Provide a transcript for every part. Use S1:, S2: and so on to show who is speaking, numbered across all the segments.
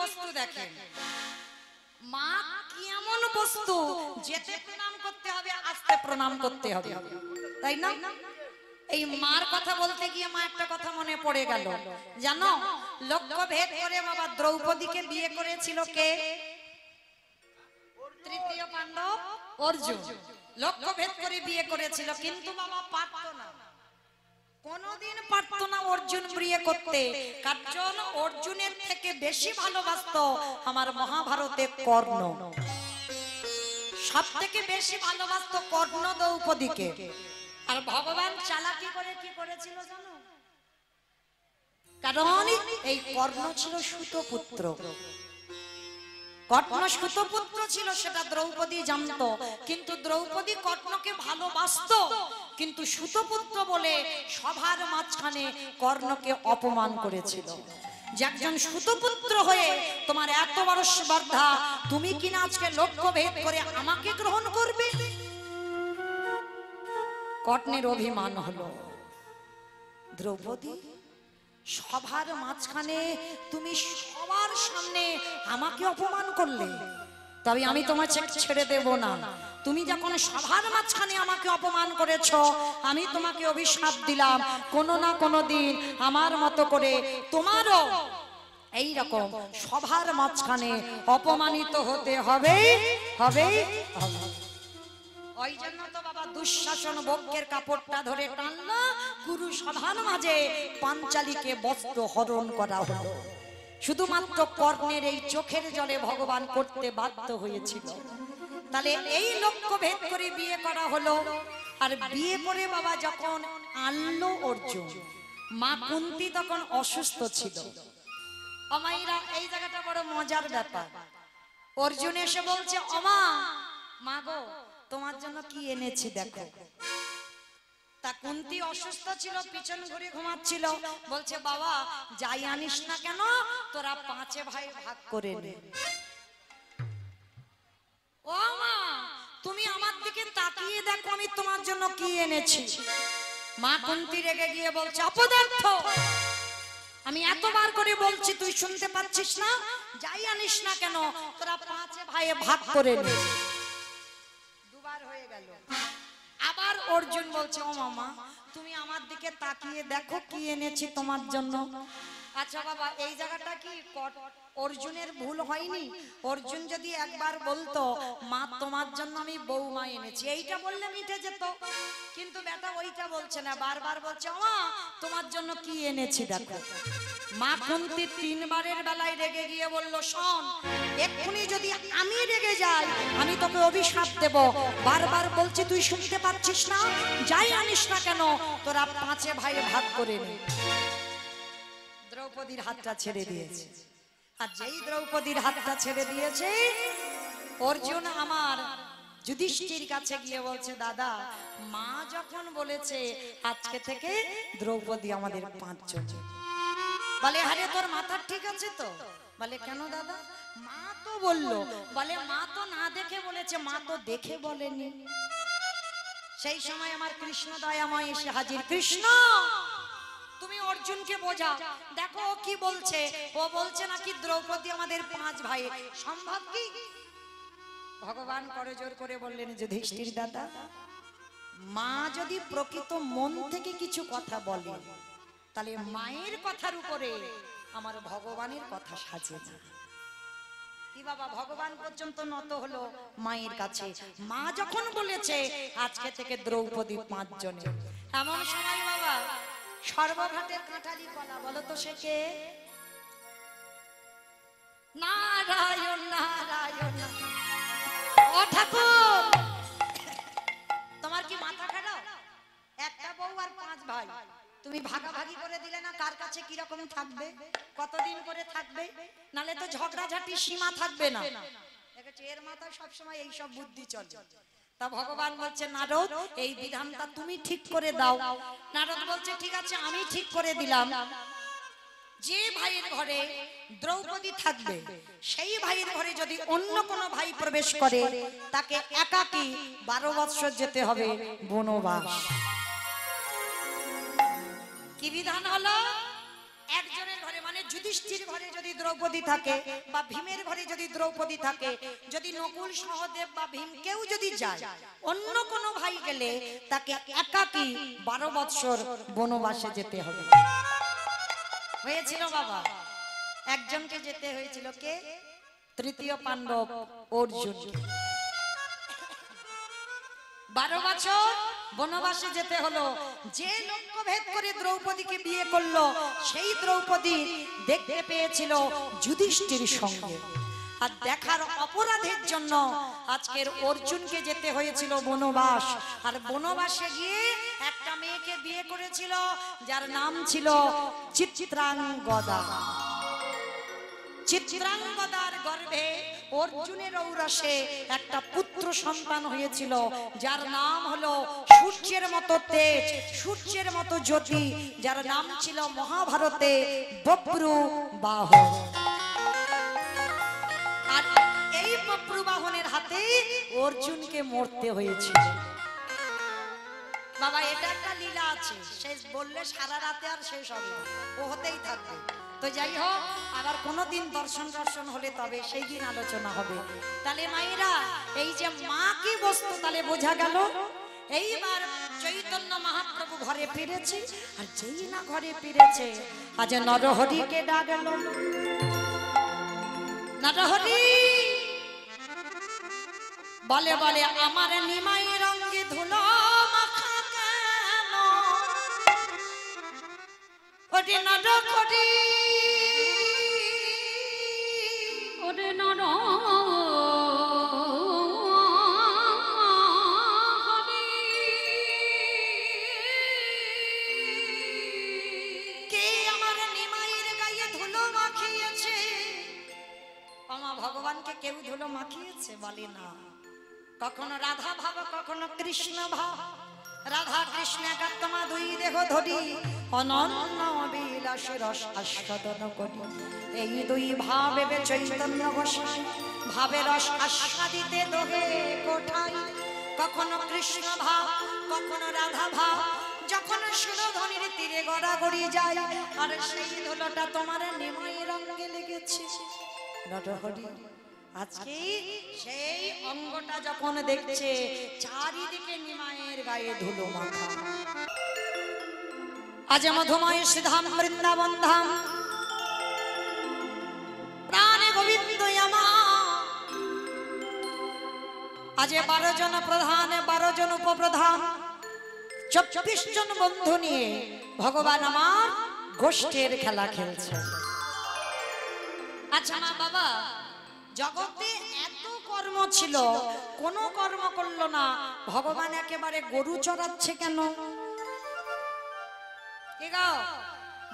S1: বস্তু দেখেন, মা কি এমন বস্তু যেতে প্রণাম করতে হবে, আসতে প্রণাম করতে হবে, তাই না? এই মার কথা বলতে গিয়ে মা একটা কথা মনে পড়ে গেল, জানো লক্ষ্য ভেদ করে বাবা দ্রৌপদীকে বিয়ে করেছিল কে? তৃতীয় পাণ্ডব অর্জুন। লক্ষ্য ভেদ করে বিয়ে করেছিল, কিন্তু বাবা পারতো না, কোনদিন পারতো না অর্জুন বিয়ে করতে। কারণ অর্জুনের থেকে বেশি ভালোবাসতো আমার মহাভারতে কর্ণ, সব থেকে বেশি ভালোবাসতো কর্ণ দ্রৌপদীকে। আর ভগবান চালাকি করে কি করেছিল জানো? কারণ এই কর্ণ ছিল সুতপুত্র, কর্ণ সুতপুত্র ছিল, সেটা দ্রৌপদী জানতো। কিন্তু দ্রৌপদী কর্ণকে ভালোবাসতো, কিন্তু সুতপুত্র বলে সভার মাঝখানে কর্ণকে অপমান করেছিল। যে একজন সুতপুত্র হয়ে তোমার এত বড় স্পর্ধা, তুমি কিনা আজকে লক্ষ্য ভেদ করে আমাকে গ্রহণ করবে? কর্ণের অভিমান হলো, দ্রৌপদী সভার মাঝখানে তুমি সবার সামনে আমাকে অপমান করলে, তবে আমি তোমাকে ছেড়ে দেব না। তুমি যখন সভার মাঝখানে আমাকে অপমান করেছো, আমি তোমাকে অভিশাপ দিলাম, কোনো না কোনো দিন আমার মতো করে তোমারও এই রকম সভার মাঝখানে অপমানিত হতে হবে, হবে, হবে। ওই জন্য তো বাবা দুঃশাসন বজ্ঞের কাপড়টা ধরে টানলো, গুরু সভার মাঝে পাঞ্চালীকে বস্ত্র হরণ করা হলো। শুধুমাত্র কর্ণের এই চোখের জলে ভগবান করতে বাধ্য হয়েছিল। তাহলে এই লক্ষ্য ভেদ করে বিয়ে করা হলো। আর বিয়ে করে বাবা যখন আনলো অর্জুন, মা কুন্তি তখন অসুস্থ ছিল। অমাইরা এই জায়গাটা বড় মজার ব্যাপার। অর্জুন এসে বলছে, অমা, মা গো তোমার জন্য কি এনেছি দেখো। তা কুন্তি অসুস্থ ছিল, পিছন ঘুরে ঘুমাচ্ছিল। বলছে, বাবা যাই আনিস না কেন, তোরা পাঁচে ভাই ভাগ করে নে। ও মা, তুমি আমার দিকে তাকিয়ে দেখো আমি তোমার জন্য কি এনেছি। মা কুন্তি রেগে গিয়ে বলছে, অপদার্থ, আমি এতবার করে বলছি তুই শুনতে পাচ্ছিস না? যাই আনিস না কেন তোরা পাঁচে ভাইয়ে ভাগ করে নে। দুবার হয়ে গেল। আবার অর্জুন বলছে, ও মামা তুমি আমার দিকে তাকিয়ে দেখো কি এনেছি তোমার জন্য। আচ্ছা বাবা, এই জায়গাটা কি অর্জুনের ভুল হয়নি? অর্জুন যদি একবার বলতো, মা তোমার জন্য আমি বৌমা এনেছি, এইটা বললে মিটে যেত। কিন্তু বেটা ওইটা বলছে না, বারবার বলছে, মা তোমার জন্য কি এনেছি দেখো। মা কুন্তি তিনবারের বেলায় রেগে গিয়ে বলল, শোন, এক্ষুনি যদি আমি রেগে যাই আমি তোকে অভিশাপ দেব। বারবার বলছি তুই শুনতে পাচ্ছিস না? যাই আনিস না কেন তোরা পাঁচে ভাই ভাগ করে নে। দ্রৌপদীর হাতটা ছেড়ে দিয়েছে। আর যেই দ্রৌপদীর হাতটা ছেড়ে দিয়েছে, অর্জুন আমার যুধিষ্ঠির কাছে গিয়ে বলছে, দাদা মা যখন বলেছে আজকে থেকে দ্রৌপদী আমাদের পাঁচজন। বলে, আরে তোর মাথা ঠিক আছে তো? বলে, কেন দাদা? মা তো বললো। বলে, মা তো না দেখে বলেছে, মা তো দেখে বলেনি। সেই সময় আমার কৃষ্ণ দয়াময় এসে হাজির। কৃষ্ণ, তুমি অর্জুনকে বোঝাও, দেখো ও কি বলছে। ও বলছে নাকি দ্রৌপদী আমাদের পাঁচ ভাই, সম্ভব কি? ভগবান করজোর করে বললেন, যুধিষ্ঠির দাদা, মা যদি প্রকৃত মন থেকে কিছু কথা বলে, তাহলে মায়ের কথার উপরে আমার ভগবানের কথা সাজে না। কি বাবা, ভগবান পর্যন্ত নত হলো মায়ের কাছে। মা যখন বলেছে আজকে থেকে দ্রৌপদী পাঁচজনে, এমন সময় বাবা সর্বঘাটের কাঁঠালি কলা, বলো তো সে কে? নারায়ণ নারায়ণ। ও ঠাকুর, তোমার কি মাথা খারাপ? একটা বউ আর পাঁচ ভাই, তুমি ভাগাভাগি করে দিলে না, কার কাছে কি রকম থাকবে, কতদিন করে থাকবে? নালে তো ঝগড়াঝাটি সীমা থাকবে না। এর মাথায় সবসময় এই সব বুদ্ধি চলে। তা ভগবান বলছে, নারদ এই বিধানটা তুমি ঠিক করে দাও। নারদ বলছে, ঠিক আছে আমি ঠিক করে দিলাম। যে ভাইয়ের ঘরে দ্রৌপদী থাকবে, সেই ভাইয়ের ঘরে যদি অন্য কোনো ভাই প্রবেশ করে, তাকে একাকী 12 বৎসর যেতে হবে বনবাস। কি বিধান হলো? একজনের ঘরে, মানে যুধিষ্ঠির ঘরে যদি দ্রৌপদী থাকে বা ভীমের ঘরে যদি দ্রৌপদী থাকে, যদি নকুল সহদেব বা ভীম কেউ যদি যায়, অন্য কোনো ভাই গেলে তাকে একাকী 12 বৎসর বনবাসে যেতে হবে। হয়েছিল বাবা, একজনকে যেতে হয়েছিল, কে? তৃতীয় পাণ্ডব অর্জুন। 12 বছর বনবাসে যেতে হলো। যে লক্ষ্য ভেদ করে দ্রৌপদীকে বিয়ে করলো, সেই দ্রৌপদী দেখতে পেয়েছিল যুধিষ্ঠির সঙ্গে, আর দেখার অপরাধের জন্য আজকের অর্জুনকে যেতে হয়েছিল বনবাস। আর বনবাসে গিয়ে একটা মেয়েকে বিয়ে করেছিল, যার নাম ছিল চিত্রাঙ্গদা। চিত্রাঙ্গদার গর্ভে অর্জুনের ঔরসে একটা পুত্র সন্তান হয়েছিল, যার নাম হলো সূর্যের মতো তেজ, সূর্যের মতো জ্যোতি, যার নাম ছিল মহাভারতে বব্রু বাহন। আর এই বব্রু বাহনের হাতে অর্জুনকে মরতে হয়েছিল। বাবা, এটা একটা লীলা আছে, শেষ বললে সারা রাতে আর শেষ হবে না, ও হতেই থাকবে। তো যাই হোক, আবার কোনোদিন দর্শন হলে তবে সেই দিন আলোচনা হবে। তাহলে মায়েরা, এই যে মা কি বস্তু তাহলে বোঝা গেল। এইবার চৈতন্য মহাপ্রভু ঘরে ফিরেছে, আর যেই না ঘরে ফিরেছে, আজ নরহরিকে ডাকলো। নরহরি বলে বলে আমার নিমাই রঙে ধুলো মাখা কেন, ওরে নরহরি, ওরে নরহরি, কে আমার নিমাইয়ের গায়ে ধুলো মাখিয়েছে? আমা ভগবানকে কেউ ধুলো মাখিয়েছে? বলে না। কখনো রাধা ভাব, কখনো কৃষ্ণ ভাব, রাধা কৃষ্ণ একাত্মা দুই দেহ ধরি, অনন্য বিলাস রস আস্বাদন করি। এই দুই ভাবে চৈতন্য গোসাই ভাবে রস আস্বাদিতে দোহে কোঠায়। কখনো কৃষ্ণ ভাব, কখনো রাধা ভাব, যখন সুরধ্বনির তীরে গড়াগড়ি যায়, আর সেই ধুলোটা তোমার নিমাই রঙে লেগেছে। নরহরি আজকে সেই অঙ্গটা যখন দেখছে, চারিদিকে নিমাইয়ের গায়ে ধুলো মাখা। আজ মধুময় শ্রীধাম বৃন্দাবন ধাম, প্রাণে গোবিন্দ আজ 12 জন প্রধান, 12 জন উপপ্রধান, 24 জন বন্ধু নিয়ে ভগবান আমার গোষ্ঠীর খেলা খেলছে। আচ্ছা মা বাবা, জগতে এত কর্ম ছিল, কোন কর্ম করলো না, ভগবান একেবারে গরু চড়াচ্ছে কেন?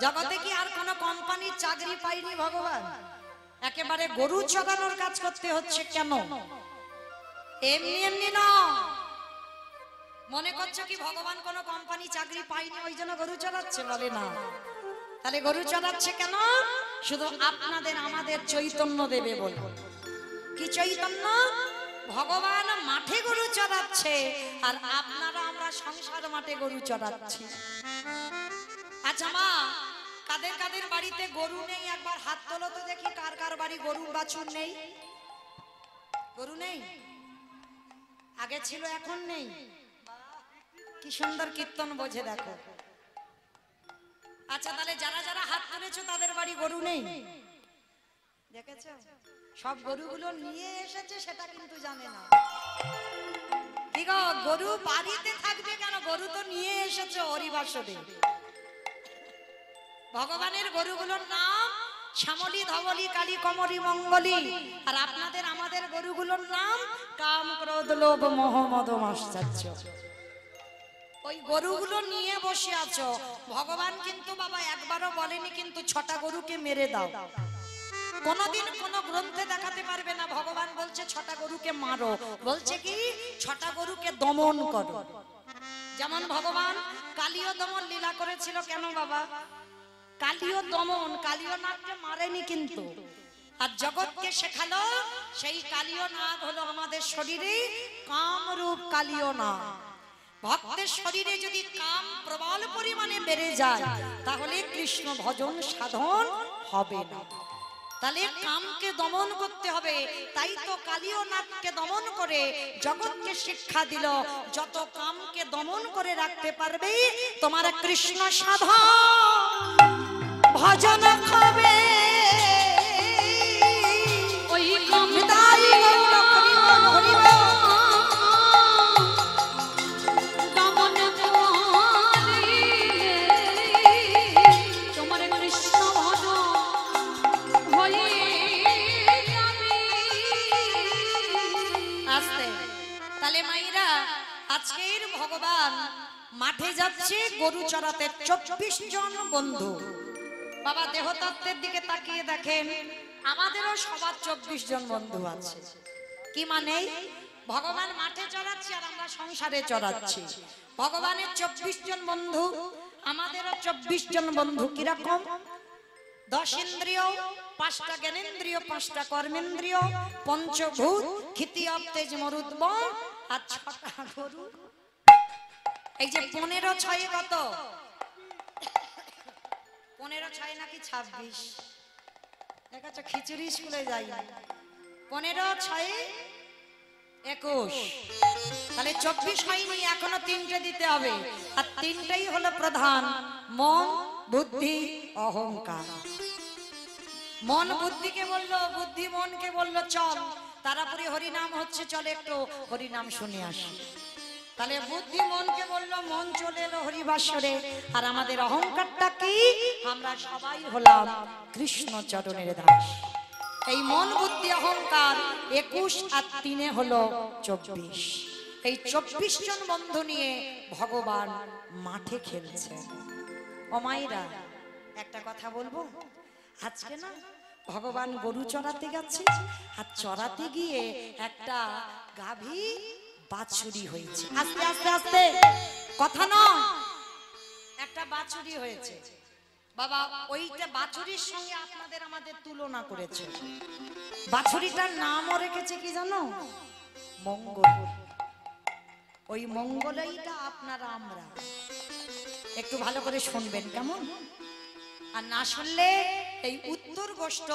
S1: জগতে কি আর কোন কোম্পানির চাকরি পাইনি ভগবান? একেবারে গরু চড়ানোর কাজ করতে হচ্ছে কেন? এমনি এমনি না। মনে করছো কি ভগবান কোন কোম্পানি চাকরি পাইনি ওই জন্য গরু চড়াচ্ছে? বলে না। তাহলে গরু চড়াচ্ছে কেন? শুধু আপনাদের আমাদের চৈতন্য দেবে বলে। কি চৈতন্য? ভগবান মাঠে গরু চড়াচ্ছে, আর আপনারা আমরা সংসার মাঠে গরু চড়াচ্ছি। আচ্ছা মা, কাদের কাদের বাড়িতে গরু নেই একবার হাত তোলো তো দেখি। কার কার বাড়ি গরু বাছুর নেই? গরু নেই? আগে ছিল, এখন নেই? কি সুন্দর কীর্তন বোঝে দেখো। আচ্ছা, তাহলে যারা যারা হাত তুলেছো তাদের বাড়ি গরু নেই? দেখেছো, সব গরুগুলো নিয়ে এসেছে সেটা কিন্তু জানে না। কি গো, গরু বাড়িতে থাকবে কেন? গরু তো নিয়ে এসেছে হরিবাসরে। ভগবানের গরুগুলোর নাম শ্যামলী, ধবলী, কালী, কমলী, মঙ্গলী। আর আপনাদের আমাদের গরুগুলোর নাম কাম, ক্রোধ, লোভ, মোহ, মদ, মাশ্চর্য। ওই গরুগুলো নিয়ে বসে আছো। ভগবান কিন্তু বাবা একবারও বলেনি কিন্তু 6টা গরুকে মেরে দাও। কোনদিন কোন গ্রন্থে দেখাতে পারবে না ভগবান বলছে 6টা গরুকে মারো। বলছে কি 6টা গরুকে দমন করো। যেমন ভগবান কালীয় দমন লীলা করেছিল। কেন বাবা? কালীয় দমন, কালীয় নাগকে মারেনি কিন্তু, আর জগৎকে শেখালো সেই কালীয় নাগ হলো আমাদের শরীরে কামরূপ কালীয় নাগ। ভক্তের শরীরে যদি কাম প্রবল পরিমাণে বেড়ে যায়, তাহলে কৃষ্ণ ভজন সাধন হবে না। তাহলে কামকে দমন করতে হবে। তাই তো কালীয় নাগকে দমন করে জগৎকে শিক্ষা দিল, যত কামকে দমন করে রাখতে পারবে তোমার কৃষ্ণ সাধন ভজন হবে। ওই কামদাই আজকের ভগবান মাঠে যাচ্ছে গরু চড়াতে 24 জন বন্ধু। বাবা দেহতত্ত্বের দিকে তাকিয়ে দেখেন, আমাদেরও সবার 24 জন বন্ধু আছে। কি মানে ভগবান মাঠে চড়াচ্ছে আর আমরা সংসারে চড়াচ্ছি। ভগবানের 24 জন বন্ধু, আমাদেরও 24 জন বন্ধু। কিরকম? 10 ইন্দ্রিয়, 5টা জ্ঞানেন্দ্রিয়, 5টা কর্মেন্দ্রিয়, পঞ্চভূত, ক্ষিতিয়ব তেজ মরুদ্ব আর 6টা গরু। এই যে 15 6 কত? 15 6 নাকি 26? দেখাচ্ছ খিচুড়ি স্কুলে যাই। 15 6 21, তাহলে 24 হয়নি, এখনো 3টে দিতে হবে। আর 3টাই হলো প্রধান, মন বুদ্ধি অহংকার। মন বুদ্ধিকে বললো, বুদ্ধি মনকে বললো চল তারপরে হরিনাম হচ্ছে, চলে একটু হরিনাম শুনে আসি। তাহলে বুদ্ধি মনকে বললো, মন চলে এলো হরিবাসরে। আর আমাদের অহংকারটা কি? আমরা সবাই হলাম কৃষ্ণ চরণের দাস। এই মন বুদ্ধি অহংকার 21 আর 3 হলো 24। এই 24 জন বন্ধু নিয়ে ভগবান মাঠে খেলছেন। ও মায়েরা, একটা কথা বলবো, আজকে না ভগবান গরু চড়াতে গেছে, আর চড়াতে গিয়ে একটা গাভী বাছুরি হয়েছে। আস্তে আস্তে আস্তে কথা নয়, একটা বাছুরি হয়েছে। বাবা ওইটা বাছুরির সঙ্গে আপনাদের আমাদের তুলনা করেছে। বাছুরিটার নামও রেখেছে কি জানো? মঙ্গল। ওই মঙ্গলইটা আপনারা আমরা একটু ভালো করে শুনবেন কেমন? আর না শুনলে এই উত্তর গোষ্ঠ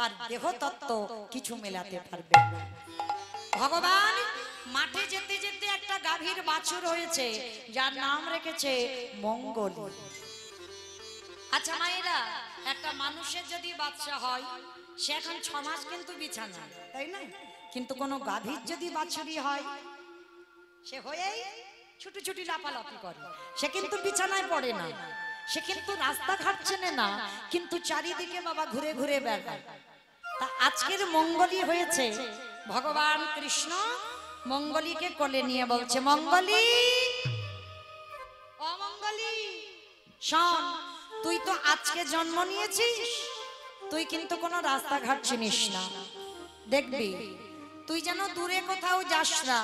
S1: আর দেহতত্ত্ব কিছু মেলাতে পারবে না। ভগবান মাঠে যেতে যেতে একটা গাভীর বাছুর হয়েছে, যার নাম রেখেছে মঙ্গল। আচ্ছা মায়েরা, একটা মানুষের যদি বাচ্চা হয় সে এখন 6 মাস কিন্তু বিছানা, তাই না? কিন্তু কোনো গাভীর যদি বাছুরি হয় সে হয়েই ছুটি ছুটি লাফালাফি করে। সে কিন্তু বিছানায় পড়ে না, সে কিন্তু রাস্তাঘাট চেনে না, কিন্তু চারিদিকে বাবা ঘুরে ঘুরে বেড়ায়। তা আজকের মঙ্গলী হয়েছে, ভগবান কৃষ্ণ মঙ্গলীকে কোলে নিয়ে বলছে, মঙ্গলী অমঙ্গলী শোন, তুই তো আজকে জন্ম নিয়েছিস, তুই কিন্তু কোনো রাস্তাঘাট চিনিস না। দেখবি তুই যেন দূরে কোথাও যাস না,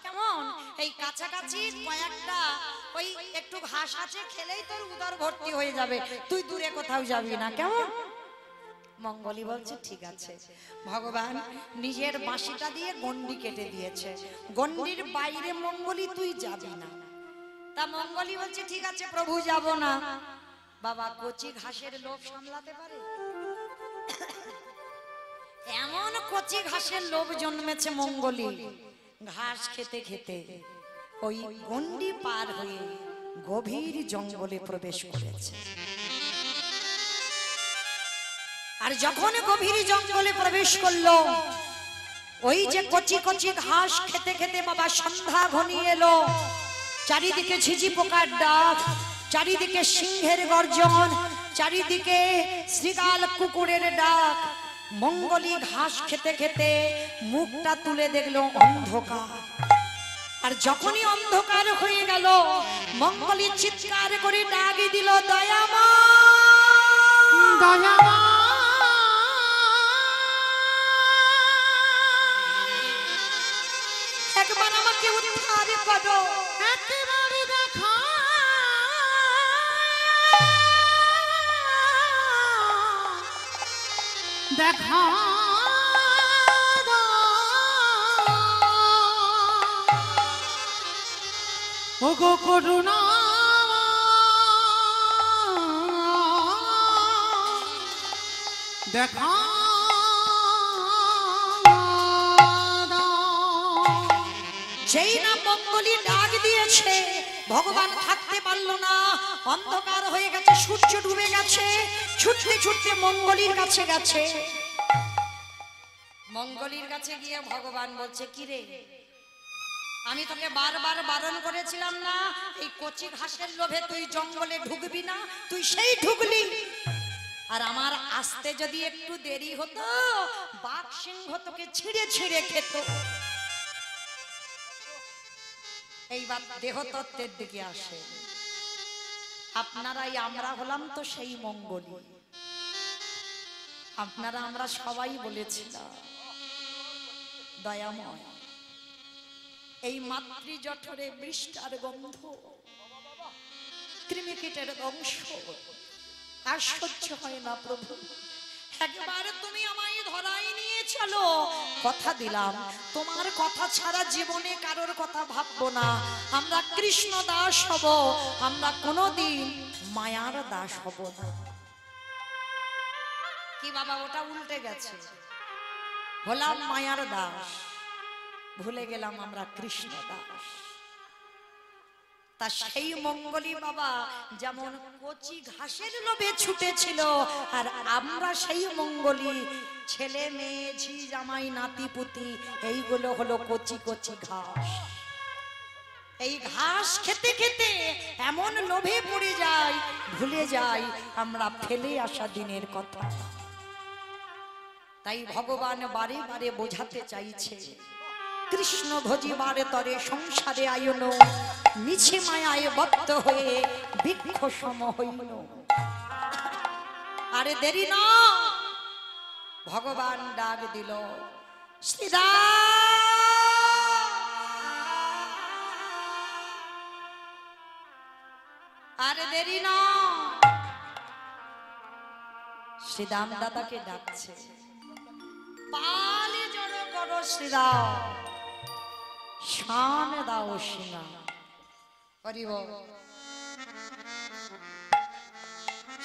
S1: কেমন? এই কাছাকাছি কয়েকটা ওই একটু ঘাস আছে, খেলেই তোর উদর ভর্তি হয়ে যাবে, তুই দূরে কোথাও যাবি না, কেমন? মঙ্গলী বলছে ঠিক আছে। ভগবান নিজের বাঁশিটা দিয়ে গন্ডি কেটে দিয়েছে, গন্ডির বাইরে মঙ্গলী তুই যাবি না। তা মঙ্গলী বলছে ঠিক আছে প্রভু, যাব না। বাবা কচি ঘাসের লোভ সামলাতে পারে? এমন কচি ঘাসের লোভ জন্মেছে মঙ্গলী, ঘাস খেতে খেতে ওই গন্ডি পার হয়ে গভীর জঙ্গলে প্রবেশ করেছে। আর যখন গভীর জঙ্গলে প্রবেশ করলো, ওই যে কচি কচি ঘাস খেতে খেতে বাবা সন্ধ্যা ঘনিয়ে এলো। চারিদিকে ঝিঝি পোকার ডাক, চারিদিকে সিংহের গর্জন, চারিদিকে শ্রীগাল কুকুরের ডাক। মঙ্গলী ঘাস খেতে খেতে মুখটা তুলে দেখলো অন্ধকার। আর যখনই অন্ধকার হয়ে গেল, মঙ্গলী চিৎকার করে ডাক দিল, দয়ামা দয়ামা, একবার আমাকে উদ্ধার করো, একেবারে দেখা দেখা ওগো করুণা।
S2: দেখা
S1: যেই না মঙ্গলী ডাক দিয়েছে, ভগবান থাকতে পারলো না, অন্ধকার হয়ে গেছে, সূর্য ডুবে গেছে, ছুটতে ছুটতে মঙ্গলীর কাছে গেছে। মঙ্গলীর কাছে গিয়ে ভগবান বলছে, কি রে, আমি তোকে বারবার বারণ করেছিলাম না এই কচি ঘাসের লোভে তুই জঙ্গলে ঢুকবি না, তুই সেই ঢুকলি। আর আমার আসতে যদি একটু দেরি হতো, বাঘ সিংহ তোকে ছিঁড়ে ছিঁড়ে খেত। এইবার দেহতত্ত্বের দিকে আসে, আপনারাই আমরা হলাম তো সেই মঙ্গলী। আপনারা আমরা সবাই বলেছিলাম দয়াময়, এই মাতৃ জঠরে বৃষ্টার গন্ধ, কৃমিকীটের দংশ আর সহ্য হয় না প্রভু, একবার তুমি আমায় ধরাই নিয়ে চলো। কথা দিলাম তোমার কথা ছাড়া জীবনে কারোর কথা ভাববো না। আমরা কৃষ্ণ দাস হব, আমরা কোনোদিন মায়ার দাস হব না। কি বাবা, ওটা উল্টে গেছে, হলাম মায়ার দাস, ভুলে গেলাম আমরা কৃষ্ণ দাস। তা সেই মঙ্গলী বাবা যেমন কচি ঘাসের লোভে ছুটেছিল, আর আমরা সেই মঙ্গলী ছেলে মেয়ে ঝি জামাই নাতি পুতি, এইগুলো হলো কচি কচি ঘাস। এই ঘাস খেতে খেতে এমন লোভে পড়ে যাই, ভুলে যাই আমরা ফেলে আসা দিনের কথা। তাই ভগবান বারে বারে বোঝাতে চাইছে, কৃষ্ণ ভজিবারে তরে সংসারে আয়ন, মিছে মায়ায় বদ্ধ হয়ে বৃক্ষ সম হইল। আরে দেরি না, ভগবান ডাক দিল, আরে দেরি না, শ্রীরাম দাদাকে ডাকছে, পালে জড়ো করো শ্রীরাম, শান দাও সিনা।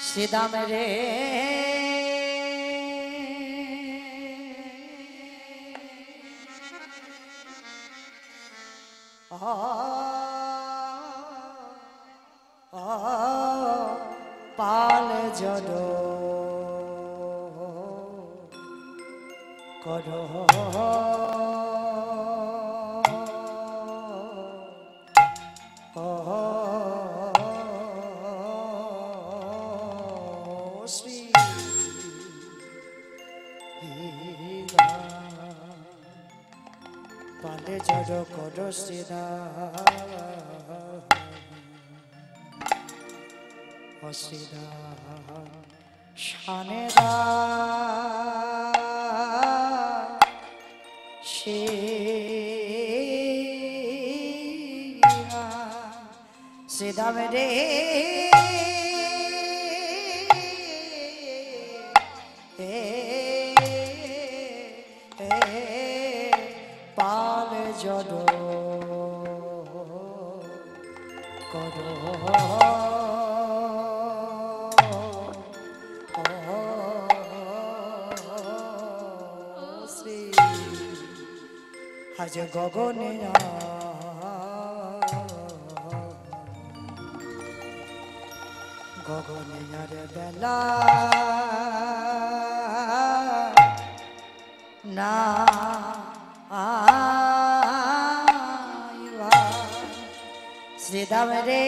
S1: শ্রীরাম রে পাল জড়ো করো শ্রী পালে জড়ো করো শ্রীরাম, শ্রীরাম শানে শ্রীরাম রে পাল জড়ো করো শ্রী। আজ গগনে গগনে আর বেলা না শ্রীরাম রে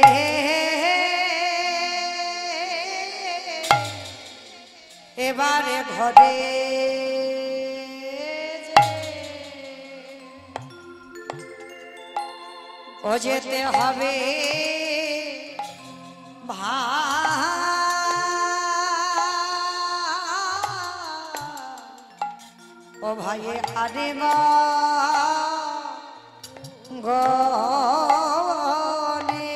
S1: এবারে ঘরে ও যেতে হবে ও ভাই আরে গনে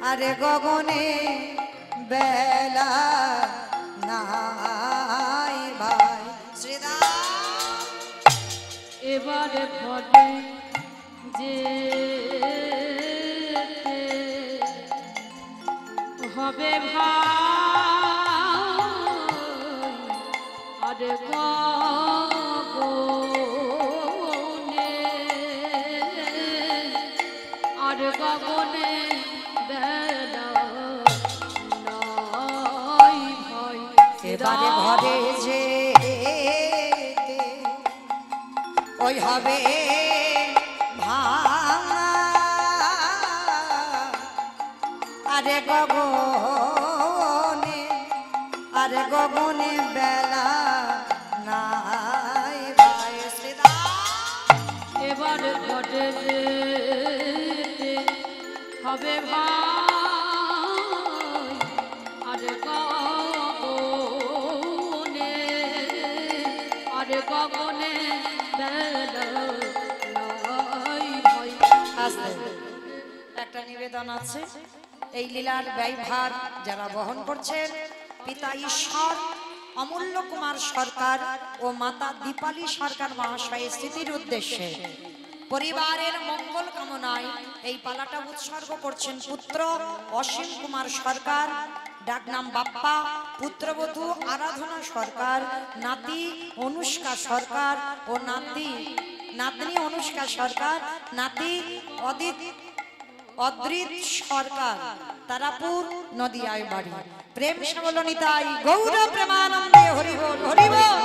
S1: আরে গগনে বেলা নাই ভাই শ্রীরাম
S3: এবারে ঘটে যে
S1: এবারে ঘরে যে ওই হবে ভাঙা আরে গগনে আরে গগনে বেলা নাই ভাই শ্রীরাম
S3: এবার ঘটে হবে ভাই আরে গগনে আরে গগনে বেলা নাই ভাই।
S1: একটা নিবেদন আছে, এই লীলার ব্যয়ভার যারা বহন করছেন পিতা ঈশ্বর অমূল্য কুমার সরকার ও মাতা দীপালি সরকার মহাশয়ের স্মৃতির উদ্দেশ্যে পরিবারের মঙ্গল কামনায় এই পালাটা উৎসর্গ করছেন পুত্র অসীম কুমার সরকার, ডাকনাম বাপ্পা, পুত্রবধূ আরাধনা সরকার, নাতি অনুষ্কা সরকার ও নাতনি অনুষ্কা সরকার, নাতি অদ্রিত সরকার, তারাপুর নদিয়ায় বাড়ি। প্রেম শ্যামলনিতাই গৌর প্রেমানন্দে হরি বল হরি বল।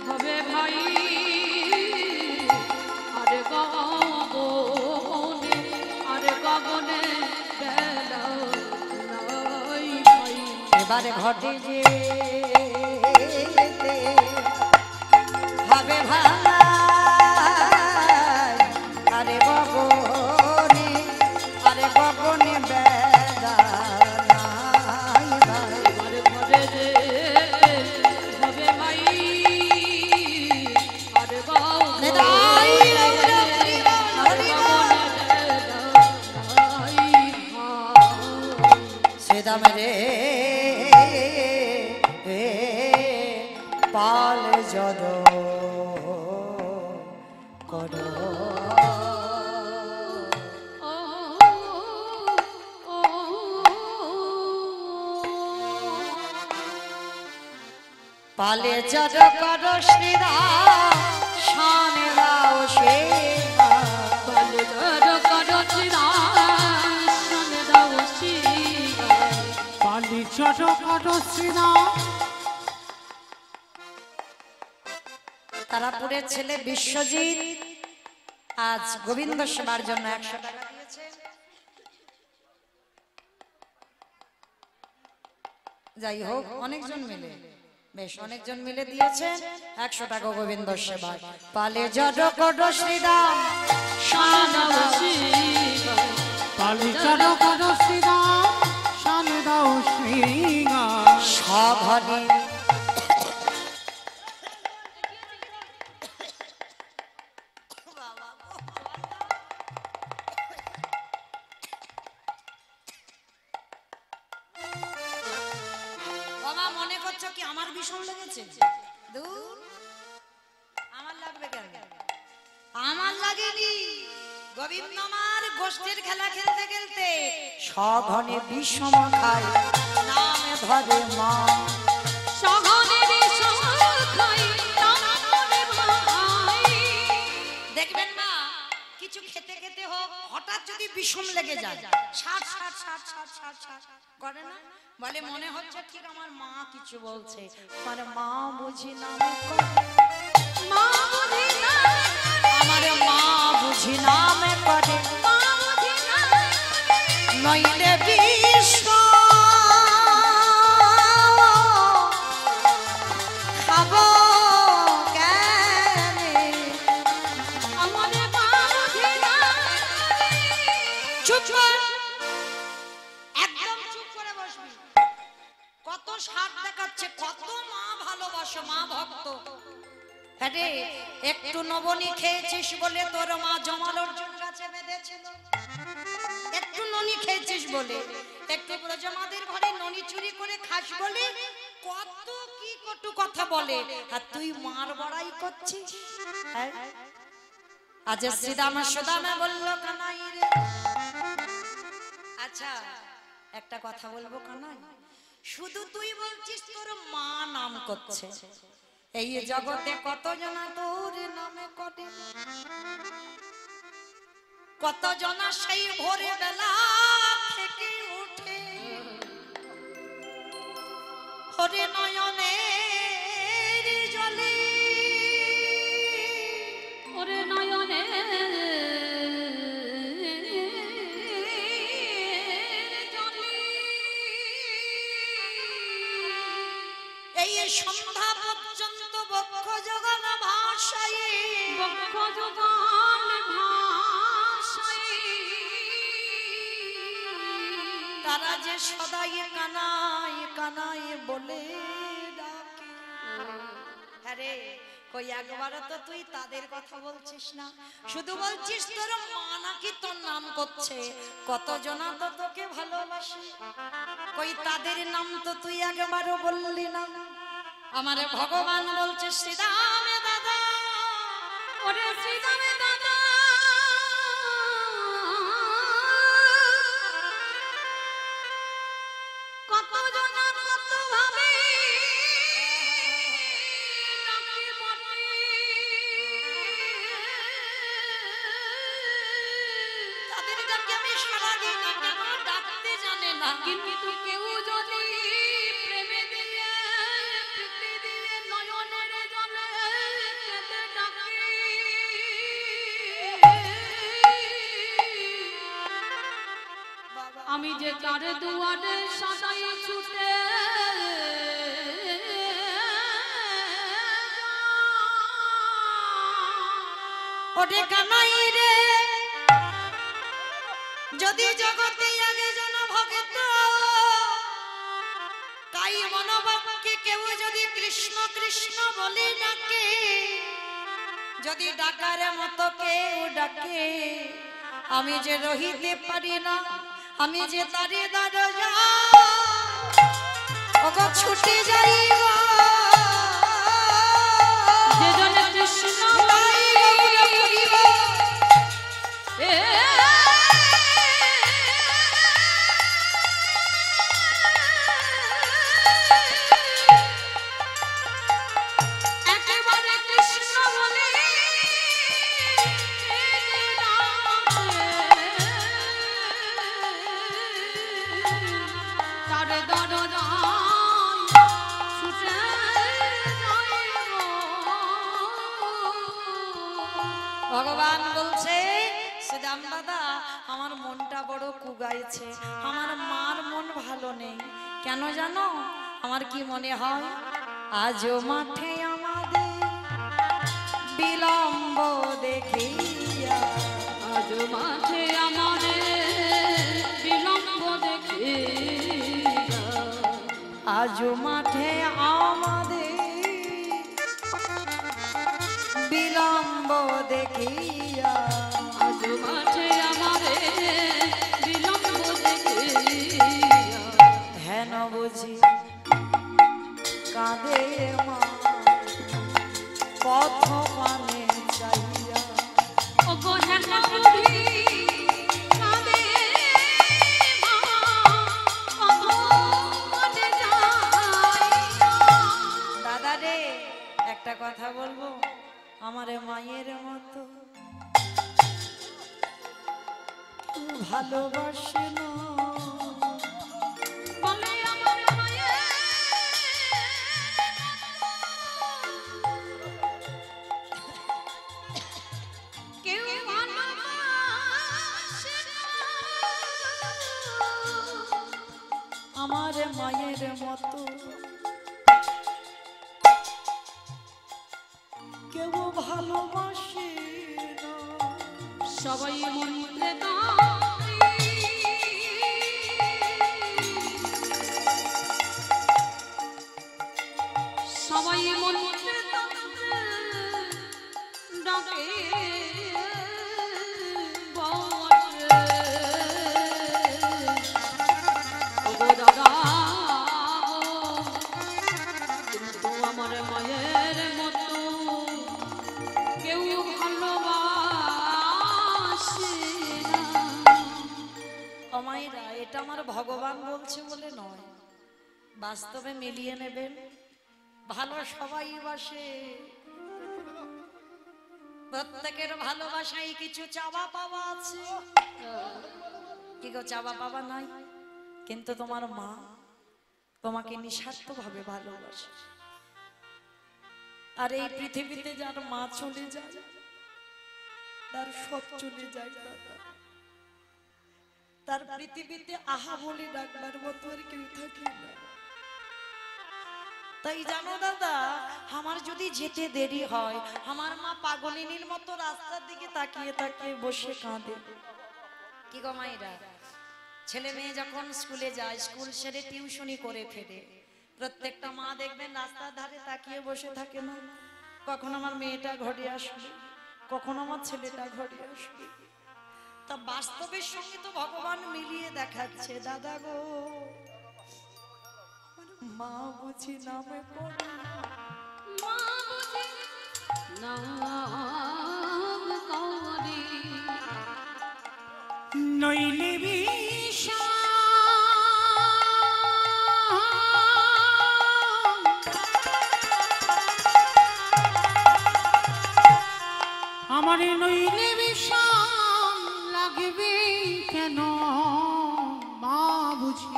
S3: হবে ভাই আরে গগনে আরে গগনে বেলা নাই ভাই।
S1: এবারে ঘটে যে হবে ভাঙা আরে গগনে আরে গগনে বেলা নাই ভাই।
S3: আরে ঘরে যে হবে ভাই আরে গগনে
S1: নিতাই গৌর হরি বল হরি বল। শ্রীদাম রে পাল জদ কর পালে জদ কর শ্রীরাম শানে রাও সে
S2: পালি ছোট কট শ্রীরাম
S1: তারাপুরের ছেলে বিশ্বজিৎ আজ গোবিন্দ সেবার জন্য 100 টাকা দিয়েছে। যাই হোক অনেকজন মিলে বেশ অনেকজন মিলে দিয়েছেন 100 টাকা গোবিন্দ সেবা। পালে জড কট শ্রীরাম
S2: পালি ছোট কট শ্রীরাম শানে দাও শ্রীরাম
S1: সঘনে বাবা মনে করছো কি আমার ভীষণ লেগেছে? দূর, আমার লাগবে কেন? আমার লাগেনি। গোবিন্দ আমার গোষ্ঠীর খেলা খেলতে খেলতে সঘনে বিষম খায় নামে ধরে মা। দেখবেন মা কিছু খেতে খেতে হোক হঠাৎ যদি বিষম লেগে যায় ষাট ষাট ষাট ষাট ষাট ষাট করে না, বলে মনে হচ্ছে ঠিক আমার মা কিছু বলছে, মানে মা বুঝি নামে করে আমার মা বুঝি নামে করে নইলে বিশ্ব খাবো কেনে। চুপ কর, একদম চুপ করে বসবি। কত স্বাদ দেখাচ্ছে, কত মা ভালোবাসো, মা ভক্ত। আরে একটু নবনী খেয়েছিস বলে তোর মা জমাল অর্জুন গাছে বেঁধেছিল, একটু ননি খেয়েছিস বলে, একটু ব্রজমাদের ঘরে ননি চুরি করে খাস বলে কত কি কটু কথা বলে, আর তুই মার বড়াই করছিস। আজ শ্রীদাম সুদামে বলল কানাই রে। আচ্ছা একটা কথা বলবো কানাই, শুধু তুই বলছিস তোর মা নাম করছে, এই জগতে কত জনা তোর নামে করে, কত জনা সেই ভোরে বেলা থেকে উঠে ওরে নয়নের জলে
S3: ওরে নয়নে
S1: এই সন্ধ্যা পর্যন্ত বক্ষ জগন ভাষায়
S3: বক্ষ যোগান ভাষায়
S1: তারা যে সদাই কানাই কানাই বলে ডাকে। আরে কই একবার তো তুই তাদের কথা বলছিস না, শুধু বলছিস তোর মা নাকি তোর নাম করছে, কতজনা তো তোকে ভালোবাসে, কই তাদের নাম তো তুই একবারও বললি না। আমার ভগবান বলছে শ্রীরামে দাদা,
S3: ওরে শ্রীরামে দাদা কত জনা কত ভাবে ডাকে বটে
S1: তাদের ডাকে আমি সারা দিন কেন ডাকতে জানে না,
S3: কিন্তু কেউ যদি প্রেমে দিয়ে প্রীতি দিয়ে নয়নের জলে কেঁদে ডাকে আমি যে তার দুয়ারে সদাই ছুটে
S1: ওরে কানাই রে, যদি জগতে আগে জন ভগত তাই মনোবাক্যে কেউ যদি কৃষ্ণ কৃষ্ণ বলে ডাকে, যদি ডাকার মতো কেউ ডাকে, আমি যে রহিতে পারি না, আমি যে তারে দরজা ওগো ছুটে যাইব,
S3: যে জনে কৃষ্ণ
S1: তাই গৌর করিব।
S3: একেবারে কৃষ্ণ বলে তারে দরজায় ছুটে যাইব।
S1: ভগবান বলছে সুদাম দাদা আমার মনটা বড় কুগাইছে, আমার মার মন ভালো নেই, কেন জানো আমার কি মনে হয়, আজও মাঠে আমাদের বিলম্ব দেখিয়া,
S3: আজ মাঠে আমারে বিলম্ব দেখে
S1: আজও মাঠে আমাদের বিলম্ব দেখিয়া,
S3: আজ মাঠে আমারে বিলম্ব দেখে
S1: হেন বুঝি কাঁদে মা পথ পানে চাইয়া,
S3: ওগো হেন বুঝি কাঁদে মা অধমনে যাইয়া।
S1: দাদা রে একটা কথা বলবো, আমার মায়ের মতো ভালোবাসে না,
S3: বলে আমার মায়ের কেউ ভালোবাসে না।
S1: আমার মায়ের মতো কেউ ভালোবাসে না,
S3: সবাই মন্ত্রে সবাই মন্ত্রে ডাকে বটে। ওগো দাদা কিন্তু আমার মায়ের মতো কেউ ভালোবাসে না।
S1: অমাইরা এটা আমার ভগবান বলছে বলে নয়, বাস্তবে মিলিয়ে নেবেন, ভালো সবাই বাসে, প্রত্যেকের ভালোবাসায় কিছু চাওয়া পাওয়া আছে, কি গো চাওয়া পাওয়া নাই, কিন্তু তোমার মা তোমাকে নিঃস্বার্থ ভাবে ভালোবাসে। আর এই পৃথিবীতে যার মা চলে যায়, তার সব চলে যায় দাদা। তার পৃথিবীতে আহা বলে ডাকবার মতো আর কেউ থাকে না। তাই জানো দাদা, আমার যদি যেতে দেরি হয়, আমার মা পাগলিনীর মতো রাস্তার দিকে তাকিয়ে তাকিয়ে বসে কাঁদে। কি গো মাইরা, ছেলে মেয়ে যখন স্কুলে যায়, স্কুল সেরে টিউশনি করে ফেরে, প্রত্যেকটা মা দেখবেন রাস্তার ধারে তাকিয়ে বসে থাকে না, কখন আমার মেয়েটা ঘরে আসবে, কখন আমার ছেলেটা ঘরে আসবে। তা বাস্তবের সঙ্গে তো ভগবান মিলিয়ে দেখাচ্ছে দাদা গো, মা বুঝি নামে পড়ে,
S3: মা বুঝি নাম করে,
S2: নইলে বিষম আমারে নইলে বিষম লাগবে কেন মা বুঝি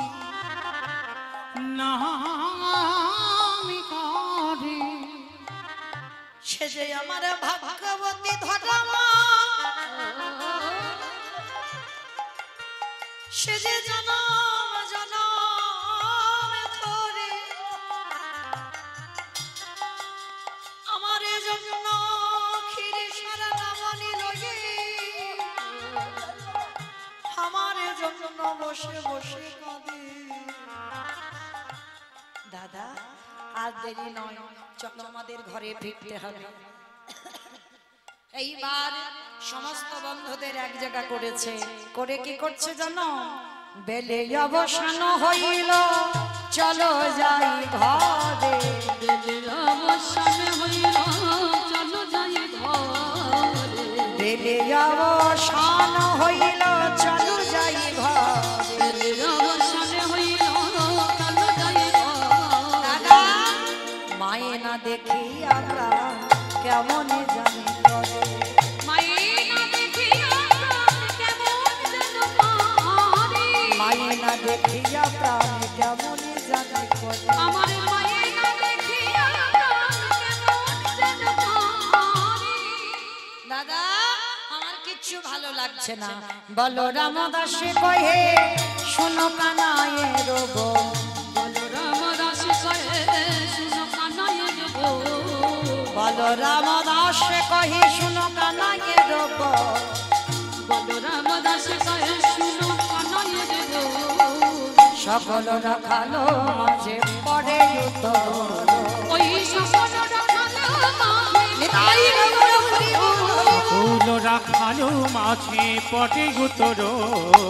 S2: নামি করে।
S1: সে যে আমার ভাগ্যবতী ধরা মা, সে যে জনম জনম ধরে আমার জন্য ক্ষীর সারা নামনি লগে, আমার জন্য বসে বসে কাঁদে। দাদা আর দেরি নয়, চলো আমাদের ঘরে ফিরতে হবে। এইবার সমস্ত বন্ধুদের এক জায়গা করেছে, করে কি করছে জানো? বেলে অবসান হইল, চলো যাই ঘরে।
S3: বেলের অবসান হইল, চলো যাই ঘরে।
S1: বেলে অবসান হইল, চলো যাই ঘরে।
S3: বেলের অবসান হইল, চলো যাই ঘরে।
S1: দাদা মায়ে না দেখি আমরা কেমন জানি করে,
S3: মায়ে না দেখিয়া কেমন যেন করে।
S1: মায়ে না দেখিয়া প্রাণ কেমন জানি করে।
S3: আমার মায়ে না দেখিয়া কেমন যেন করে।
S1: দাদা আমার কিচ্ছু ভালো লাগছে না, বলো রামদাসে কহে শোনো কানায়ের গো।
S3: বলরাম দাস কহে শুনো কানাইয়ের গো।
S1: বলো রামদাসে কহে শোনো কানায়ের গো।
S3: বলরাম দাস কহে শুনো কানাইয়ের গো।
S1: সকল রাখালো মাঝে পড়ে উত্তর,
S3: ওই সকল রাখালো
S1: নিতাই গৌর হরি বল।
S2: ফুল রাখালো মাঝে পটে গুতর,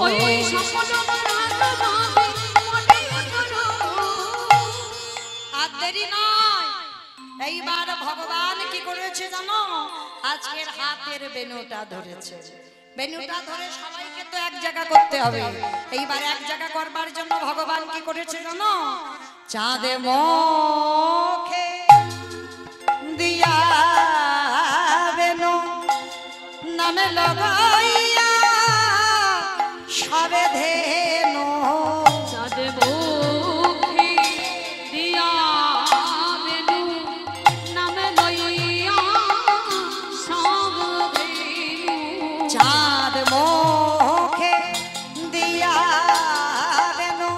S3: ওই সকল রাখালো মনে করো।
S1: আর দেরি নয়, এইবার ভগবান কি করেছে জানো? আজকের হাতের বেনুটা ধরেছে, বেনুটা ধরে সবাইকে তো এক জায়গা করতে হবে। এইবার এক জায়গা করবার জন্য ভগবান কি করেছে জানো? চাঁদে মুখে দিয়া বেনু নামে লাগাইয়া সবে ধেনু।
S3: চাঁদ মুখে দিয়া বেনু নামে লইয়া সব বেনু।
S1: চাঁদ মুখে দিয়া বেনু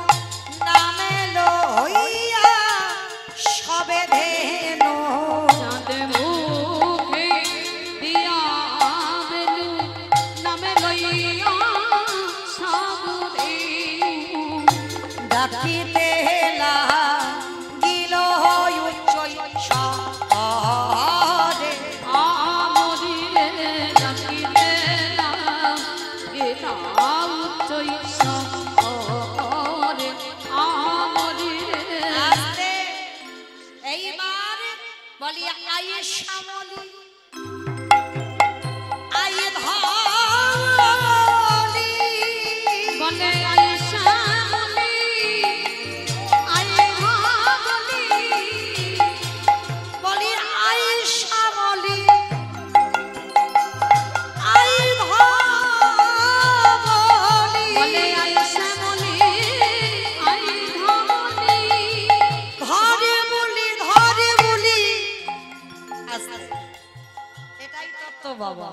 S1: নামে লইয়া সবে ধেনু।
S3: চাঁদ মুখে দিয়া বেনু নামে লইয়া সব বেনু।
S1: ডাকিতে লাগিল উচ্চৈ স্বরে,
S3: আমরিরে ডাকিতে লাগিলা উচ্চৈ স্বরে। আমরিরে
S1: আস্তে এইবার বলি আয়ে শ্যামলী, আয়ে ধলি,
S3: বলে আয়ে শ্যামলী, আয়ে ধলি।
S1: বলি আয়ে শ্যামলী, আয়ে ধলি।
S3: বলে আয়ে শ্যামলী, আয়ে ধলি।
S1: তো বাবা,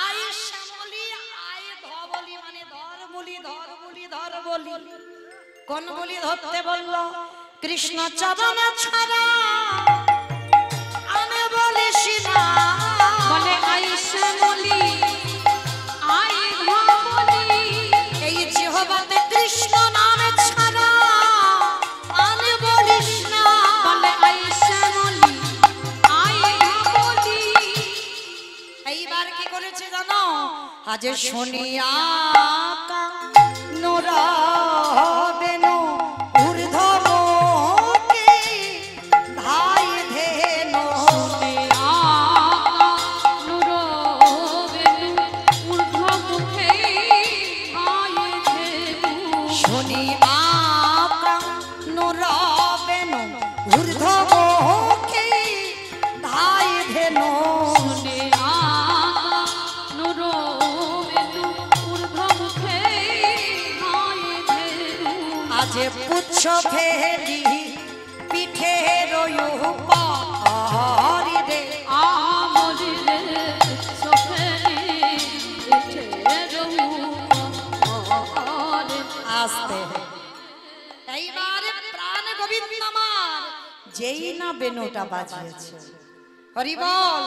S1: আয় শ্যামলি আয় ধবলি, মানে ধর বলি ধর বলি ধর বলি। কোন বলি ধরতে বললো? কৃষ্ণ চরণ ছাড়া আমি বলিস না।
S3: বলে আই শ্যামলি আই ধবলি,
S1: এই জিহ্বাতে কৃষ্ণ নাম ছাড়া আমি বলিস না।
S3: বলে আই শ্যামলি আই ধবলি।
S1: এইবার কি করেছে জানো? আজ শুনিয়া নোরা বেনু ঊর্ধ্ব মুখে ধাই ধেনু। শুনি আকা নোরা বেনু ঊর্ধ্ব মুখে ধাই ধেনু। আজ পুচ্ছ ফেরি পিঠে রয়ুপারি রে। আস্তে এইবার প্রাণ গোবিন্দ আমার যেই না বেনুটা বাজিয়েছে, হরি বল,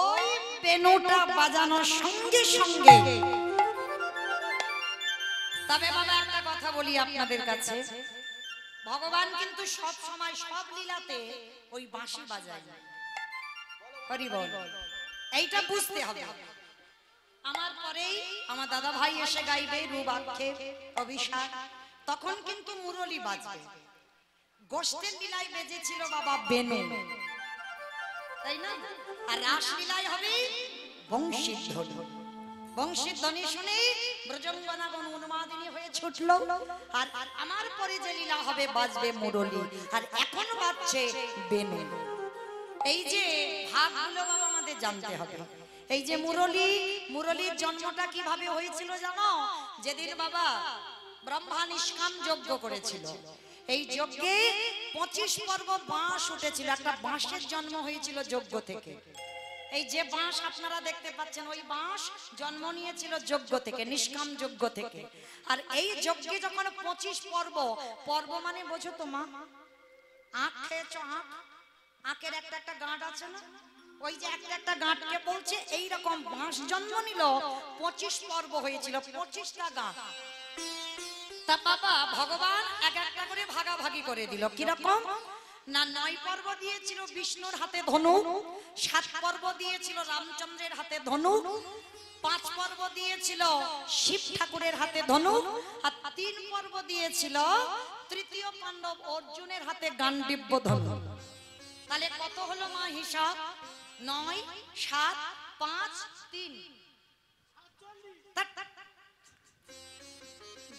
S1: ওই বেনুটা বাজানোর সঙ্গে সঙ্গে। তবে বাবা একটা কথা বলি আপনাদের কাছে, ভগবান কিন্তু সব সময় সব লীলাতে ওই বাঁশি বাজায়। হরি বল, এইটা বুঝতে হবে। আমার পরেই আমার দাদা ভাই এসে গাইবে রূপাক্ষে অভিষেক, তখন কিন্তু মুরলি বাজবে। গোষ্ঠের লীলায় বেজেছিল বাবা বেনু, তাই না? আর রাস লীলায় হবে বংশীধ্বনি। বংশীধ্বনি শুনে ব্রজঙ্গনাগণ উন্মাদিনী হয়ে ছুটলো। আর আমার পরে যে লীলা হবে বাজবে মুরলি, আর এখন বাজছে বেনু। এই যে ভাগগুলো বাবা আমাদের জানতে হবে। এই যে মুরলি, মুরলির জন্মটা কিভাবে হয়েছিল জানো? যেদিন বাবা ব্রহ্মা নিষ্কাম যজ্ঞ করেছিল, এই যজ্ঞে 25 পর্ব বাঁশ উঠেছিল। একটা বাঁশের জন্ম হয়েছিল যজ্ঞ থেকে। এই যে বাঁশ আপনারা দেখতে পাচ্ছেন, ওই বাঁশ জন্ম নিয়েছিল যজ্ঞ থেকে, নিষ্কাম যজ্ঞ থেকে। আর এই যজ্ঞে যখন 25 পর্ব, পর্ব মানে বোঝো তো মা? আখ খেয়েছো? আখ, আখের একটা একটা গাঁট আছে না? ওই যে একটা একটা গাঁটকে বলছে এইরকম বাঁশ জন্ম নিল। 25 পর্ব হয়েছিল, 25টা গাঁট। তা বাবা ভগবান এক একটা করে ভাগাভাগি করে দিল। কিরকম না, 9 পর্ব দিয়েছিল বিষ্ণুর হাতে ধনুক, 7 পর্ব দিয়েছিল রামচন্দ্রের হাতে ধনুক, 5 পর্ব দিয়েছিল শিব ঠাকুরের হাতে ধনুক, আর 3 পর্ব দিয়েছিল তৃতীয় পাণ্ডব অর্জুনের হাতে গান্ডীব্য ধনুক। তাহলে কত হলো মা হিসাব? 9, 7, 5, 3,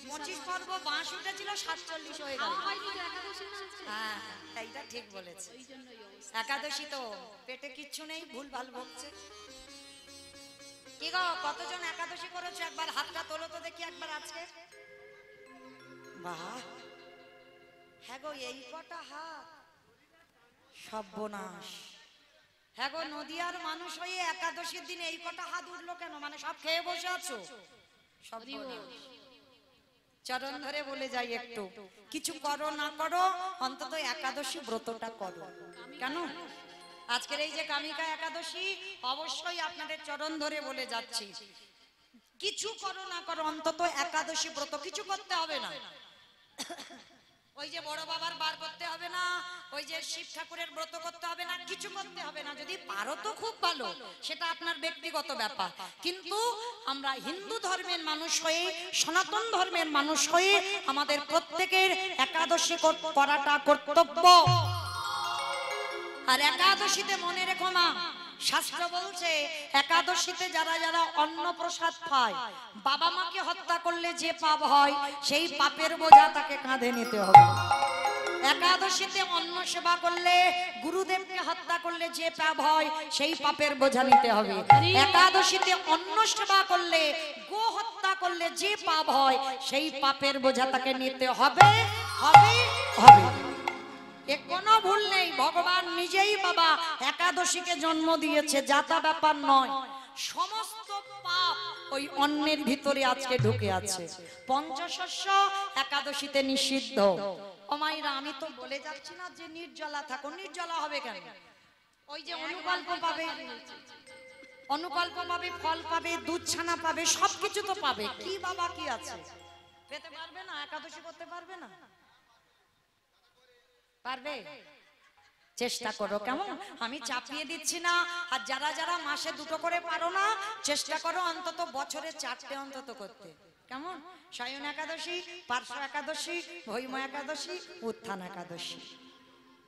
S1: 25 পর্ব বাঁশ উঠেছিল, 47 হয়ে গেল। হ্যাঁ, এইটা ঠিক বলেছে। একাদশী তো পেটে কিচ্ছু নেই, ভুল ভাল বকছে। কি গো, কতজন একাদশী করেছো? একবার হাতটা তোলো তো দেখি একবার আজকে। বাহ, হ্যাঁ গো, এই কটা হাত, সর্বনাশ। হ্যাঁ গো, নদিয়ার মানুষ হয়ে একাদশীর দিন এই কটা হাত উঠলো কেন? মানে সব খেয়ে বসে আছো? সর্বনাশ। চরণ ধরে বলে যাই, একটু কিছু করো না করো, অন্তত একাদশী ব্রতটা করো। কেন? আজকের এই যে কামিকা একাদশী, অবশ্যই আপনাদের চরণ ধরে বলে যাচ্ছি, কিছু করো না করো, অন্তত একাদশী ব্রত কিছু করতে হবে না। ওই যে বড় বাবার বার করতে হবে না, ওই যে শিব ঠাকুরের ব্রত করতে হবে না, কিছু করতে হবে না। যদি পারো তো খুব ভালো, সেটা আপনার ব্যক্তিগত ব্যাপার। কিন্তু আমরা হিন্দু ধর্মের মানুষ হয়ে, সনাতন ধর্মের মানুষ হয়ে আমাদের প্রত্যেকের একাদশী করাটা কর্তব্য। আর একাদশীতে মনে রেখো না, শাস্ত্র বলছে একাদশীতে যারা যারা অন্ন প্রসাদ পায়, বাবা মাকে হত্যা করলে যে পাপ হয়, সেই পাপের বোঝা তাকে কাঁধে নিতে হবে। একাদশীতে অন্ন সেবা করলে, গুরুদেবকে হত্যা করলে যে পাপ হয়, সেই পাপের বোঝা নিতে হবে। একাদশীতে অন্ন সেবা করলে, গো হত্যা করলে যে পাপ হয়, সেই পাপের বোঝা তাকে নিতে হবে হবে হবে। এ কোনো ভুল নেই। ভগবান নিজেই বাবা একাদশীকে জন্ম দিয়েছে, যাতা ব্যাপার নয়। সমস্ত পাপ ওই অন্নের ভিতরে আজকে ঢুকে আছে। পঞ্চশস্য একাদশীতে নিষিদ্ধ। ও মাইরা, আমি তো বলে যাচ্ছি না যে নির্জলা থাকো। নির্জলা হবে কেন? ওই যে অনুকল্প পাবে, অনুকল্প পাবে, ফল পাবে, দুধ ছানা পাবে, সবকিছু তো পাবে। কি বাবা কি আছে? পেতে পারবে না? একাদশী করতে পারবে না? পারবে? চেষ্টা করো, কেমন? আমি চাপিয়ে দিচ্ছি না। আর যারা যারা মাসে 2টো করে পারো না, চেষ্টা করো অন্তত বছরে 4টে অন্তত করতে। কেমন? শয়ন একাদশী, পার্শ্ব একাদশী, ভৈম একাদশী, উত্থান একাদশী।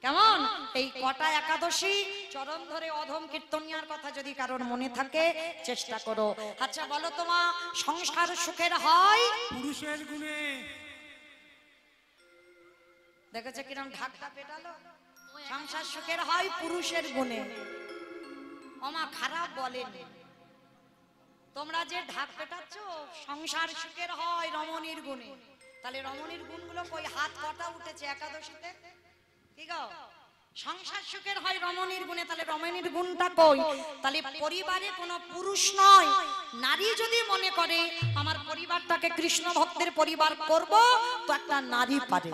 S1: কেমন? এই কটা একাদশী চরণ ধরে অধম কীর্তনিয়ার কথা যদি কারোর মনে থাকে চেষ্টা করো। আচ্ছা বলো তো মা, সংসার সুখের হয়
S2: পুরুষের গুণে।
S1: দেখেছে কিরম ঢাকটা পেটালো? সংসার সুখের হয় পুরুষের গুণে। ওমা খারাপ বলেনি। তোমরা যে ঢাক পেটাচ্ছ, সংসার সুখের হয় রমণীর গুণে। তাহলে রমণীর গুণগুলো কই? হাত কটা উঠেছে একাদশীতে? কি গো? সংসার সুখের হয় রমণীর গুণে, তাহলে রমণীর গুণটা কই? তাহলে পরিবারে কোনো পুরুষ নয়, নারী যদি মনে করে আমার পরিবারটাকে কৃষ্ণ ভক্তের পরিবার করব, তো একটা নারী পারে।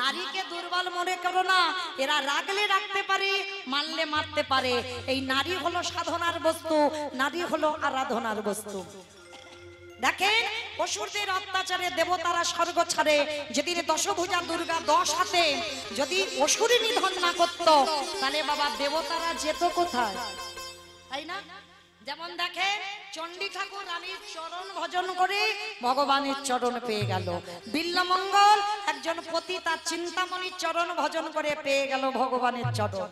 S1: নারীকে দুর্বল মনে করো না। এরা রাগলে রাখতে পারে, মারলে মারতে পারে। এই নারী হলো সাধনার বস্তু, নারী হলো আরাধনার বস্তু। দেখেন, অসুরদের অত্যাচারে দেবতারা স্বর্গ ছাড়ে। যেদিন দশভুজা দুর্গা 10 হাতে যদি অসুরই নিধন না করত, তাহলে বাবা দেবতারা যেত কোথায়? তাই না? যেমন দেখেন, চণ্ডী ঠাকুর রানীর চরণ ভজন করে ভগবানের চরণ পেয়ে গেল। বিল্লমঙ্গল একজন পতি তার চিন্তামণির চরণ ভজন করে পেয়ে গেল ভগবানের চরণ।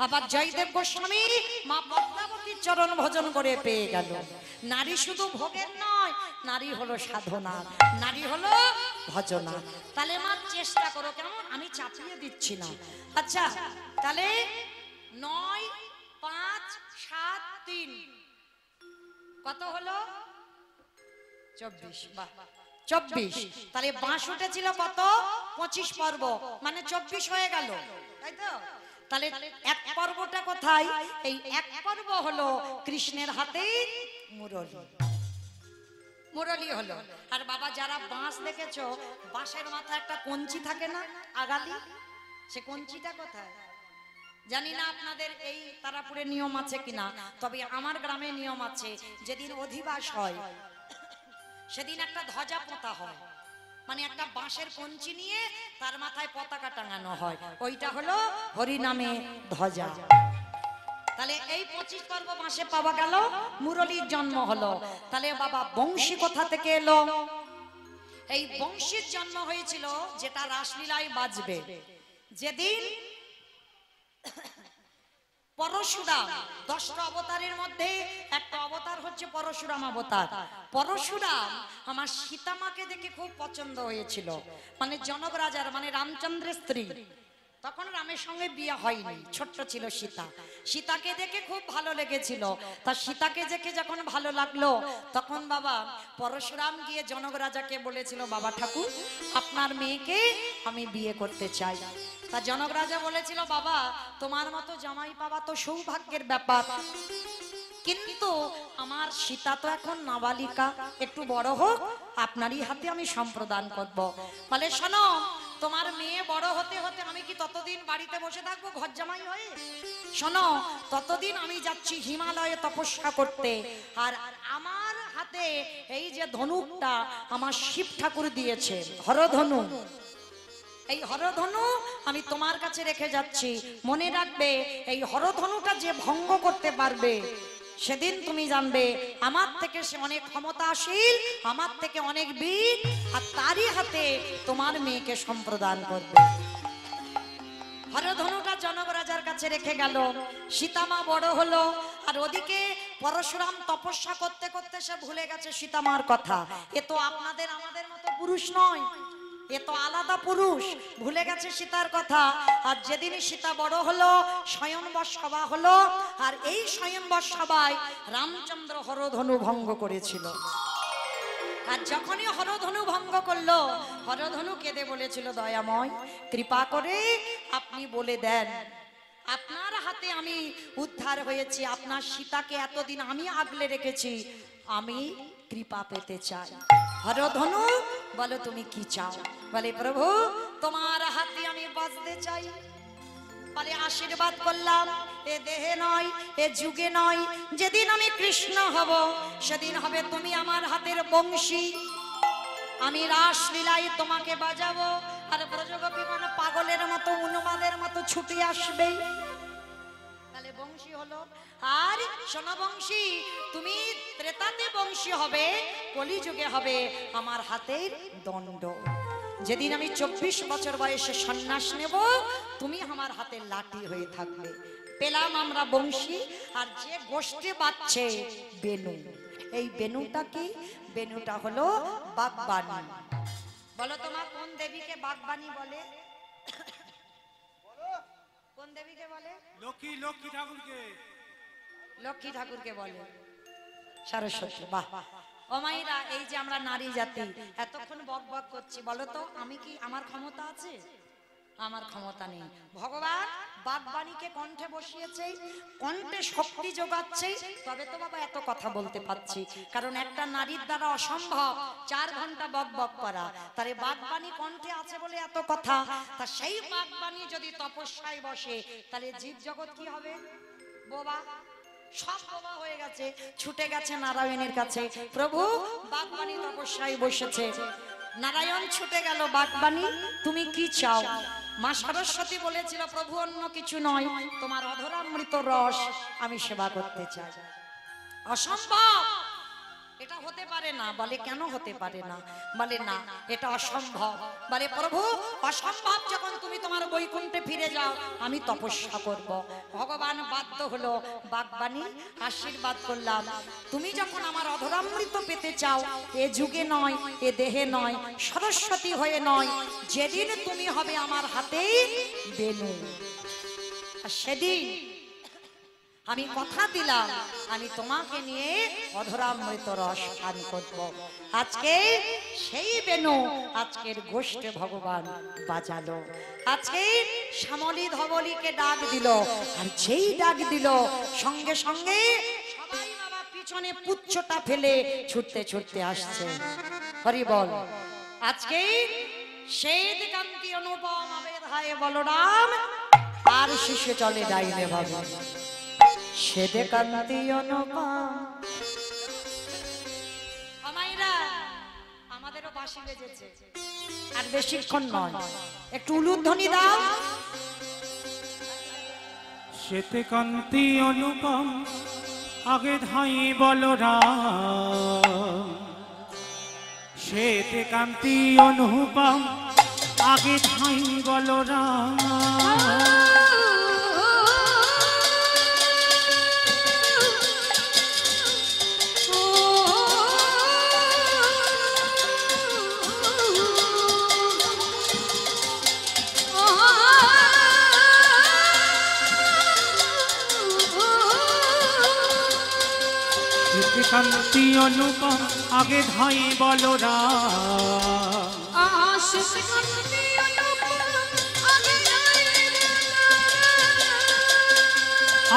S1: আবার জয়দেব গোস্বামী মা পদ্মাবতীর চরণ ভজন করে পেয়ে গেল। নারী শুধু ভোগের নয়, নারী হলো সাধনা, নারী হলো ভজনা। তাহলে মা চেষ্টা করো, কেমন? আমি চাপিয়ে দিচ্ছি না। আচ্ছা তাহলে 9, 5, 7, 3 কত হলো? 24। বাহ, 24। তাহলে বাঁশ উঠেছিল কত? 25 পর্ব, মানে 24 হয়ে গেল, তাই তো? তাহলে এক পর্বটা কোথায়? এই এক পর্ব হলো কৃষ্ণের হাতে মুরলী। মুরলী হলো। আর বাবা যারা বাঁশ দেখেছো, বাঁশের মাথায় একটা কঞ্চি থাকে না, আগালি? সে কঞ্চিটা কোথায়? জানি না আপনাদের এই তারাপুরে নিয়ম আছে কিনা, তবে আমার গ্রামে নিয়ম আছে। যেদিন অধিবাস হয় সেদিন একটা ধ্বজা পোঁতা হয়, মানে একটা বাঁশের কঞ্চি নিয়ে তার মাথায় পতাকা টাঙানো হয়। ওইটা হলো হরিনামে ধ্বজা। তাহলে এই 25 পর্ব বাঁশে পাওয়া গেল, মুরলীর জন্ম হলো। তাহলে বাবা বংশী কোথা থেকে এলো? এই বংশীর জন্ম হয়েছিল যেটা রাসলীলায় বাজবে। যেদিন পরশুরাম, 10টা অবতারের মধ্যে একটা অবতার হচ্ছে পরশুরাম অবতার। পরশুরাম আমার সীতামাকে দেখে খুব পছন্দ হয়েছিল, মানে জনক রাজার, মানে রামচন্দ্রের স্ত্রী। তখন রামের সঙ্গে বিয়ে হয়নি, ছোট্ট ছিল সীতা। সীতাকে দেখে খুব ভালো লেগেছিল। তা সীতাকে দেখে যখন ভালো লাগলো, তখন বাবা পরশুরাম গিয়ে জনক রাজাকে বলেছিল, বাবা ঠাকুর আপনার মেয়েকে আমি বিয়ে করতে চাই। তা জনক রাজা বলেছিল, বাবা তোমার মতো জামাই পাওয়া তো সৌভাগ্যের ব্যাপার, কিন্তু আমার সীতা তো এখন নাবালিকা, একটু বড় হোক, আপনারই হাতে আমি সম্প্রদান করব। বলে শোনো, তোমার মেয়ে বড় হতে হতে আমি কি ততদিন বাড়িতে বসে থাকবো ঘর জামাই হয়ে? শোনো, ততদিন আমি যাচ্ছি হিমালয়ে তপস্যা করতে। আর আমার হাতে এই যে ধনুকটা আমার শিব ঠাকুর দিয়েছে, হরধনু, এই হরধনু আমি তোমার কাছে রেখে যাচ্ছি। মনে রাখবে, এই হরধনুটা যে ভঙ্গ করতে পারবে, সেদিন তুমি জানবে আমার থেকে সে অনেক ক্ষমতাশীল, আমার থেকে অনেক বীর, আর তারই হাতে তোমার মেয়েকে সম্প্রদান করবে। হরধনুটা জনক রাজার কাছে রেখে গেল। সীতামা বড় হলো, আর ওদিকে পরশুরাম তপস্যা করতে করতে সে ভুলে গেছে সীতামার কথা। এ তো আপনাদের আমাদের মতো পুরুষ নয়, এ তো আলাদা পুরুষ, ভুলে গেছে সীতার কথা। আর যেদিন সীতা বড় হলো, স্বয়ংবর সভা হলো, আর এই স্বয়ংবর সভায় রামচন্দ্র হরধনু ভঙ্গ করেছিল। আর যখনই হরধনু ভঙ্গ করলো, হরধনু কেঁদে বলেছিল, দয়াময় কৃপা করে আপনি বলে দেন, আপনার হাতে আমি উদ্ধার হয়েছি, আপনার সীতাকে এতদিন আমি আগলে রেখেছি, আমি কৃপা পেতে চাই। হরধনু বলো তুমি কি চাও? বলে প্রভু তোমার হাতে আমি বাঁচতে চাই। বলে আশীর্বাদ করলাম, এ দেহে নয়, এ যুগে নয়, যেদিন আমি কৃষ্ণ হব সেদিন হবে তুমি আমার হাতের বংশী, আমি রাসলীলায় তোমাকে বাজাবো, আর ব্রজগোপী মানে পাগলের মতো উন্মাদের মতো ছুটে আসবে। তাহলে বংশী হলো। আর সোনা বংশী, তুমি ত্রেতাতে বংশী হবে, কলিযুগে হবে আমার হাতের দণ্ড। যেদিন আমি 24 বছর বয়সে সন্ন্যাস নেব, তুমি আমার হাতে লাঠি হয়ে থাকবে। পেলাম আমরা বংশী, আর যে গোষ্ঠী বাজছে বেনু। এই বেনুটা কি? বেনুটা হলো বাগবানী। বলো তোমার কোন দেবীকে বাগবানী বলে? কোন দেবীকে বলে?
S2: লক্ষ্মী ঠাকুরকে।
S1: লক্ষ্মী ঠাকুরকে বলে সরস্বতী। বাহ! ও মাইরা, এই যে আমরা নারী জাতি এতক্ষণ বক বক করছি, বলো তো আমি কি, আমার ক্ষমতা আছে? আমার ক্ষমতা নেই। ভগবান বাগবাণীকে কণ্ঠে বসিয়েছে, কণ্ঠে শক্তি যোগাচ্ছে, তবে তো বাবা এত কথা বলতে পারছি। কারণ একটা নারীর দ্বারা অসম্ভব 4 ঘন্টা বক বক করা, তারে বাগবাণী কণ্ঠে আছে বলে এত কথা। তা সেই বাগবাণী যদি তপস্যায় বসে, তাহলে জীব জগৎ কি হবে? বোবা, সব বোবা হয়ে গেছে, ছুটে গেছে নারায়ণের কাছে। প্রভু বাগবাণী তপস্যায় বসেছে, নারায়ণ ছুটে গেল, বাগবাণী তুমি কি চাও? মা সরস্বতী বলেছিল, প্রভু অন্য কিছু নয়, তোমার অধরামৃত রস আমি সেবা করতে চাই। অসম্ভব, এটা হতে পারে না। বলে কেন হতে পারে না? বলে না, এটা অসম্ভব। বলে প্রভু অসম্ভব যখন তুমি তোমার বৈকুণ্ঠে ফিরে যাও, আমি তপস্যা করব। ভগবান বাধ্য হলো, বাগবাণী আশীর্বাদ করলাম, তুমি যখন আমার অধরামৃত পেতে চাও, এ যুগে নয়, এ দেহে নয়, সরস্বতী হয়ে নয়, যেদিন তুমি হবে আমার হাতে বেনু, আর সেদিন আমি কথা দিলাম আমি তোমাকে নিয়ে অধরামৃত রস পান করব। আজকে সেই বেনু, আজকের গোষ্ঠে ভগবান বাজালো, আজকে শ্যামলী ধবলীকে ডাক দিল, আর যেই ডাক দিল সঙ্গে সঙ্গে সবাই বাবা পিছনে পুচ্ছটা ফেলে ছুটতে ছুটতে আসছে। হরি বল। আজকে শ্বেত কান্তি অনুপম আবেদ হায় বলরাম, আর শিশু চলে ডাইনে বাবা শ্বেত কান্তি অনুপম। আমাদেরও বাঁশি বেজেছে, আর বেশিক্ষণ নয়, একটু উলুধ্বনি দাও।
S2: শ্বেত কান্তি অনুপম আগে ধাই বলরাম, শ্বেত কান্তি অনুপম আগে ধাই বলরাম। কান্তি অনুপম আগে ধাই বলরাম,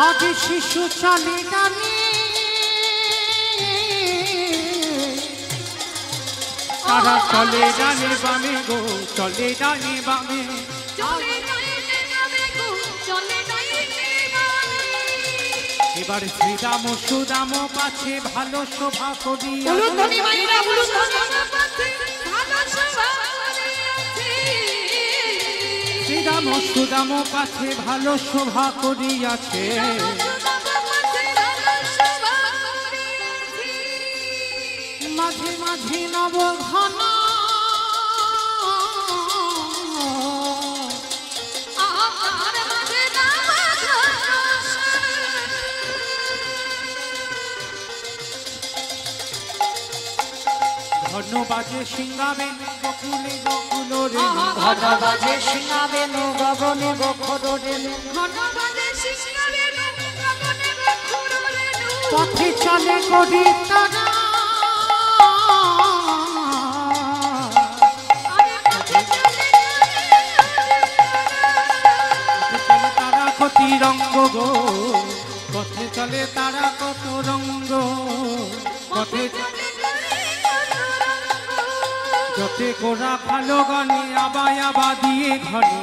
S2: আজ শিশু চলে ডানে, তারা চলে ডানে বামে গো, চলে ডানে বামে, এবার শ্রীরাম সুদাম পাছে ভালো শোভা করিয়া, শ্রীরাম সুদাম পাছে ভালো শোভা করিয়াছে, মাঝে মাঝে নব ঘন ঘন বাজে সিংহাবেন গোকুলে গোকুল রে,
S1: ঘন বাজে সিংহাবেন গগনে গোখর রে,
S2: পথে চলে গরি তারা, রঙ্গ গো, পথে চলে তারা কত রঙ্গ, পথে যতে গোরা ভালো গানে আবায় আবা দিয়ে ঘরে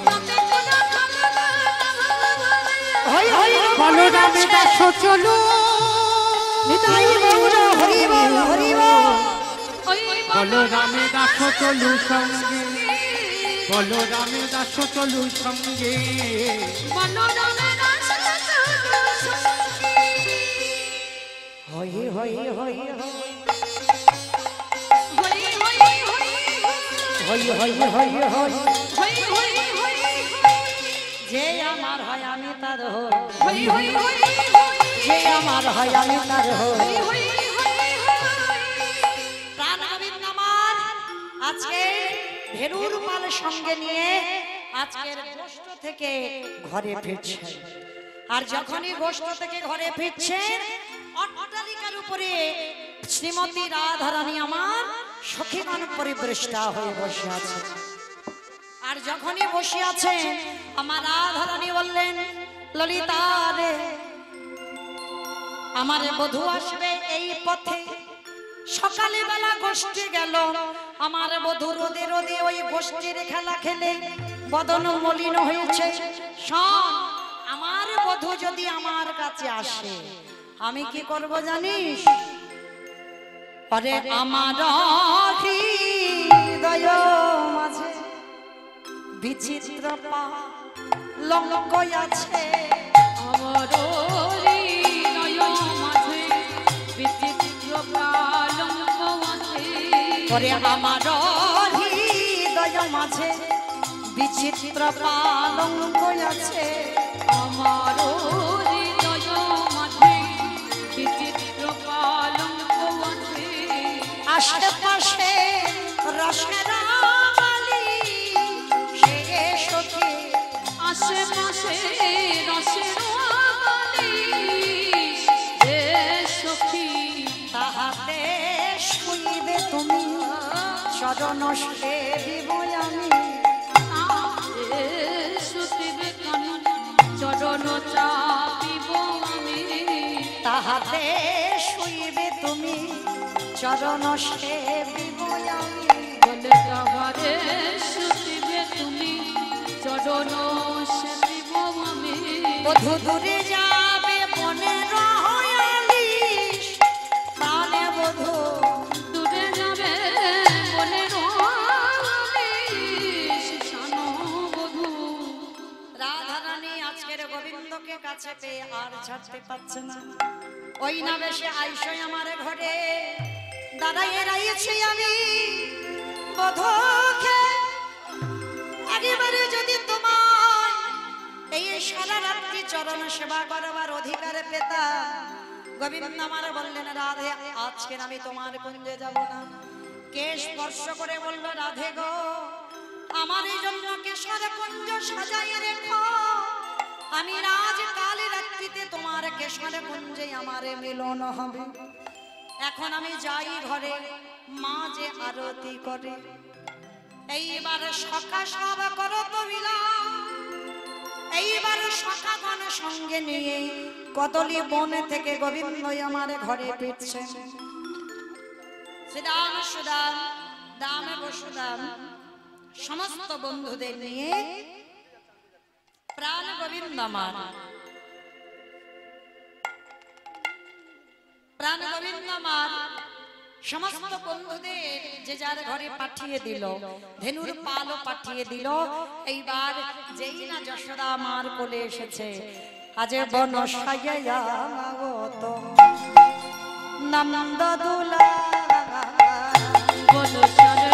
S2: বলরামে দাস চলো,
S1: নিতাই গৌর হরি বল হরি বল।
S2: বলরামে দাস চলু সঙ্গে, বলরামে দাস চলু সঙ্গে,
S1: হই হই হই হই হই হই, যে আমার হয় আমি তার হই, যে আমার হয় আমি তার হই। প্রাণ গোবিন্দ আমার আজকে ভেরুর মাল সঙ্গে নিয়ে আজকের গোষ্ঠ থেকে ঘরে ফিরছে। আর যখনই গোষ্ঠ থেকে ঘরে ফিরছে, অট্টালিকার উপরে শ্রীমতী রাধারানী আমার সখীগণ পরিবেষ্টা হয়ে বসে আছে। আর যখনই বসে আছেন, আমার রাধারানী বললেন, ললিতা রে, আমার বধূ আসবে এই পথে। সকালে বেলা গোষ্ঠী গেল, আমার বধূ রোদে রোদে ওই গোষ্ঠীর খেলা খেলে বদন মলিন হয়েছে। শোন, আমার বধূ যদি আমার কাছে আসে, আমি কি করব জানিস? আরে আমার হৃদয় মাঝে বিচিত্র পালঙ্ক আছে,
S3: আমার হৃদয় মাঝে বিচিত্র পালঙ্ক আছে।
S1: ওরে আমার হৃদয় মাঝে বিচিত্র পালঙ্ক আছে,
S3: আমার হৃদয় মাঝে বিচিত্র পালঙ্ক আছে।
S1: আশেপাশে রসের বালি সে সখী,
S3: আশেপাশে রসের বালিশ রে সখী,
S1: তাহাতে শুইবে তুমি চরণ সেবিব আমি।
S3: তাহাতে শুইবে কানে চরণ চাপিব আমি।
S1: তাহাতে শুইবে তুমি চরণ সেবিব আমি।
S3: বলে তাহারে শুইবে তুমি চরণ সেবিব আমি।
S1: বধূ দূরে যাবে বনে রহয়ালিশ, প্রাণে বধূ
S3: দূরে যাবে বলে রহিস শানো বধূ।
S1: রাধারানী আজকের গোবিন্দকে কাছে পেয়ে আর ছাড়তে পারছে না। ওই না বেশে আইসই আমার ঘরে দাঁড়াইয়ে রয়েছি আমি, বধূকে একেবারে যদি তোমার এই সারা রাত্রি চরণ সেবা করবার অধিকার পেতাম। গোবিন্দ আমার বললেন, রাধে আজকে আমি তোমার কুঞ্জে যাব না। কে স্পর্শ করে বলল, রাধে গো, আমার এই জন্য কেশর কুঞ্জ সাজাইয়ে রেখো, আমি রাজ কাল রাত্রিতে তোমার কেশর কুঞ্জে আমারে মিলন হবে। এখন আমি যাই ঘরে, মা যে আরতি করে। এইবার সখা সব করো তো মিলন, এইবার সখাগণ সঙ্গে নিয়ে কদলী বন থেকে গোবিন্দ আমার ঘরে ফিরছে। শ্রীরাম সুদাম দাম বসুদাম সমস্ত বন্ধুদের নিয়ে প্রাণ গোবিন্দ আমার, প্রাণ গোবিন্দ আমার সমস্ত বন্ধুদের যে যার ঘরে পাঠিয়ে দিল, ধেনুর পালও পাঠিয়ে দিল। এইবার যেই না যশোদা মার কোলে এসেছে, আজ বন সাজাইয়া গত নন্দ দুলা,
S3: বলো চলে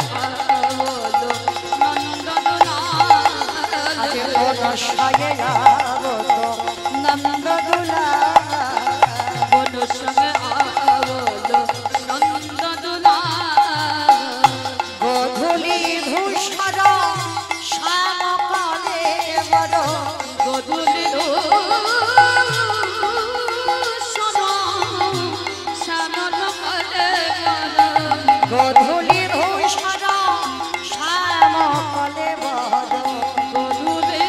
S3: বলো নন্দদোলা,
S1: আজ বন সাজাইয়া গত নন্দ দুলা,
S3: বলো সঙ্গে বলো নন্দদোলা।
S1: গধূলি ধূসর শ্যাম কালে বড়,
S3: গধূলি শ্যামল কালে
S1: গধূলি ধূসর শ্যাম কালে বড়,
S3: গধূলি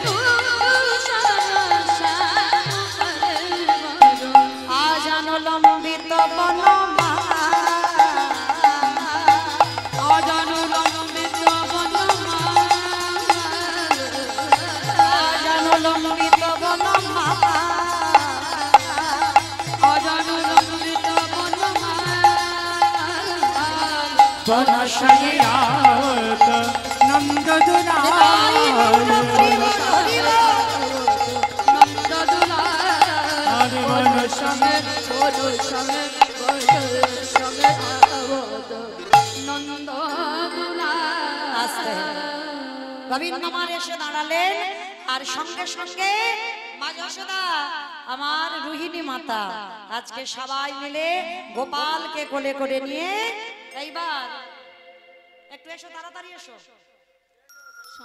S3: শ্যামল
S2: বনশালী আত নন্দ দুলাল আর বনশালী
S1: আস্তে গোবিন্দ আমার এসে দাঁড়ালেন আর সঙ্গে সঙ্গে মা যশোদা আমার রোহিণী মাতা আজকে সবাই মিলে গোপালকে কোলে করে নিয়ে এইবার একটু এসো তাড়াতাড়ি এসো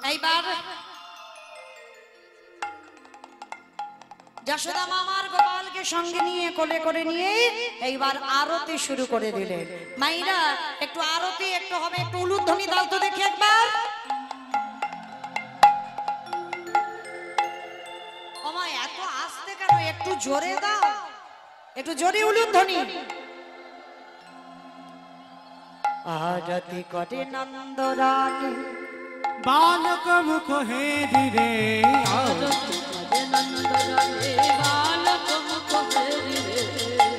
S1: এইবার যশোদা মা আমার গোপালকে সঙ্গে নিয়ে কোলে করে নিয়ে এইবার আরতি শুরু করে দিলেন মাইরা একটু আরতি একটু হবে একটু উলুধ্বনি দাও তো দেখি একবার ওমা এত আস্তে কেন একটু জোরে দাও একটু জোরে উলুধ্বনি আরতি করে নন্দরানী
S2: বালক মুখ হে ধীরে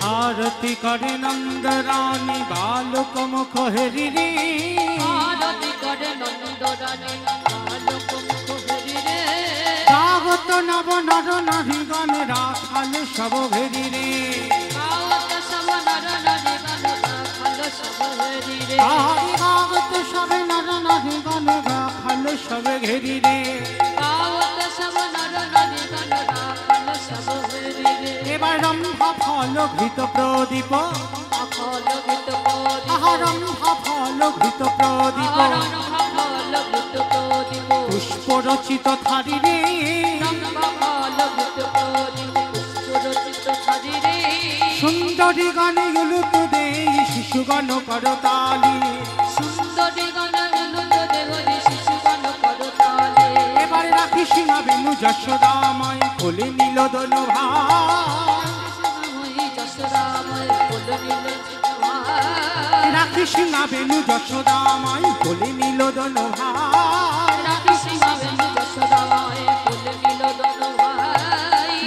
S2: आरती करे नंद रानी बालक मुख हेरी रे गावत नव नर नारी गण राखाल सब घेरी रे गावत सब नर नारी गण राखाल सब घेरी रे এবার রম্ভা ফল ঘৃত প্রদীপ রম্ভা ফল ঘৃত প্রদীপ পুষ্প রচিত থারি রে সুন্দরী গানে উলুত দেই শিশুগণ করতালি এবার রাখিস না বেনু যশোদাময় কোলে নীল দনু রাখিস না বেনু যশোদাময় কোলে নীল দনু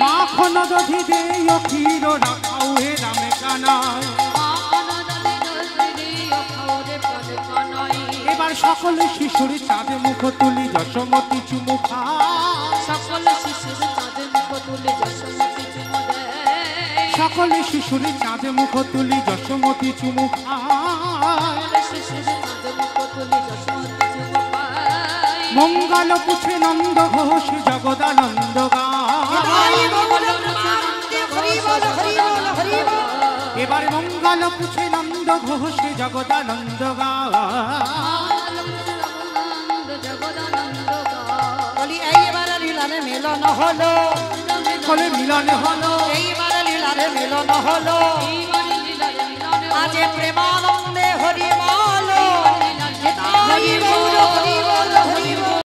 S2: মাখন দধি দেয় ক্ষীর রাখাও হে রামে কানায় এবার সকল শিশুর চাঁদে মুখ তুলি যশোমতি চুমুখা সকল শিশুর চাঁদে মুখ তুলি যশোমতি চুমুখা মঙ্গল পুছে নন্দ ঘোষ জগদানন্দ এবার মঙ্গল পুছে নন্দ ঘোষ জগদানন্দ
S1: বলি এইবার লীলারে মিলন হলো
S2: ফলে মিলন হলো
S1: এইবার লীলারে মিলন হলো আজ প্রেমানন্দে হরি বলো হরি বলো